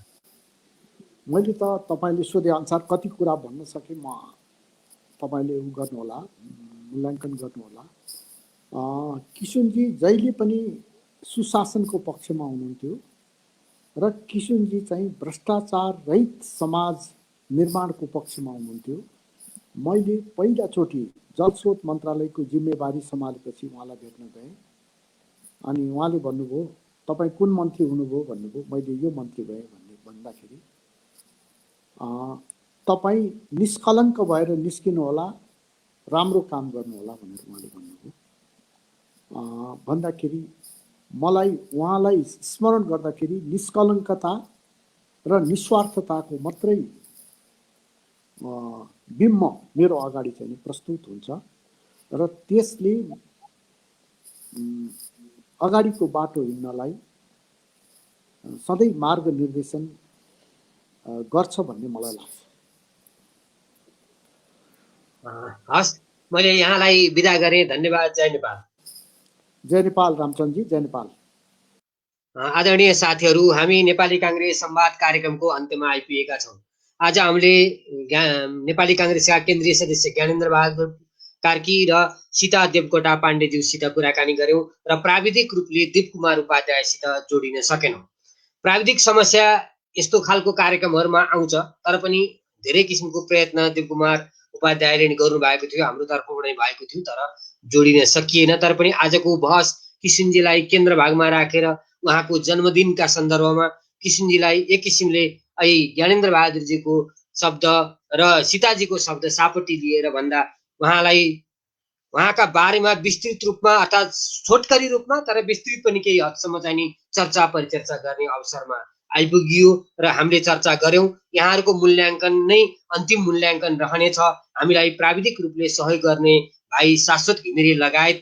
मैले त तपाईँले सोधे अनुसार कति कुरा भन्न सकेँ। म तपाईँले उ गर्नुहोला, मूल्याङ्कन गर्नुहोला। किशुनजी जहिले पनि सुशासनको पक्षमा हुनुहुन्थ्यो र किशुनजी चाहिँ भ्रष्टाचार रहित समाज निर्माणको पक्षमा हुनुहुन्थ्यो। मैले पहिलाचोटि जलस्रोत मन्त्रालयको जिम्मेवारी सम्हालेपछि उहाँलाई भेट्न गएँ अनि उहाँले भन्नुभयो तपाईँ कुन मन्त्री हुनुभयो भन्नुभयो। मैले यो मन्त्री भएँ भन्दाखेरि तपाईँ निष्कलङ्क भएर निस्किनु होला, राम्रो काम गर्नु होला भनेर उहाँले भन्नुभयो। भन्दाखेरि मलाई उहाँलाई स्मरण गर्दाखेरि निष्कलङ्कता र निस्वार्थताको मात्रै बिम्ब मेरो अगाडि चाहिँ प्रस्तुत हुन्छ र त्यसले अगाडिको बाटो हिँड्नलाई सधैँ मार्ग निर्देशन गर्छ भन्ने मलाई लाग्छ। हस्, मैले यहाँलाई बिदा गरेँ। धन्यवाद। जय नेपाल। जय नेपाल रामचन्द्रजी, जय नेपाल। आदरणीय साथीहरू, हामी नेपाली काङ्ग्रेस संवाद कार्यक्रमको अन्त्यमा आइपुगेका छौँ। आज हामीले नेपाली काङ्ग्रेसका केन्द्रीय सदस्य ज्ञानेन्द्र बहादुर कार्की र सीता देवकोटा पाण्डेज्यूसित कुराकानी गऱ्यौँ र प्राविधिक रूपले दीप कुमार उपाध्यायसित जोडिन सकेनौँ। प्राविधिक समस्या यस्तो खालको कार्यक्रमहरूमा आउँछ, तर पनि धेरै किसिमको प्रयत्न दीप कुमार उपाध्यायले गर्नु भएको थियो, हाम्रो तर्फबाट भएको थियो, तर जोडिन सकिएन। तर पनि आजको बहस किशुनजीलाई केन्द्र भागमा राखेर उहाँको जन्मदिनका सन्दर्भमा किशुनजीलाई एक किसिमले ज्ञानेन्द्र बहादुरजीको शब्द र सीताजीको शब्द सापट्टि लिएर भन्दा उहाँलाई उहाँका बारेमा विस्तृत रूपमा अर्थात् छोटकरी रूपमा तर विस्तृत पनि केही हदसम्म चाहिँ नि चर्चा परिचर्चा गर्ने अवसरमा आइपुगियो र हामीले चर्चा गऱ्यौँ। यहाँहरूको मूल्याङ्कन नै अन्तिम मूल्याङ्कन रहनेछ। हामीलाई प्राविधिक रूपले सहयोग गर्ने भाइ शाश्वत घिमिरे लगायत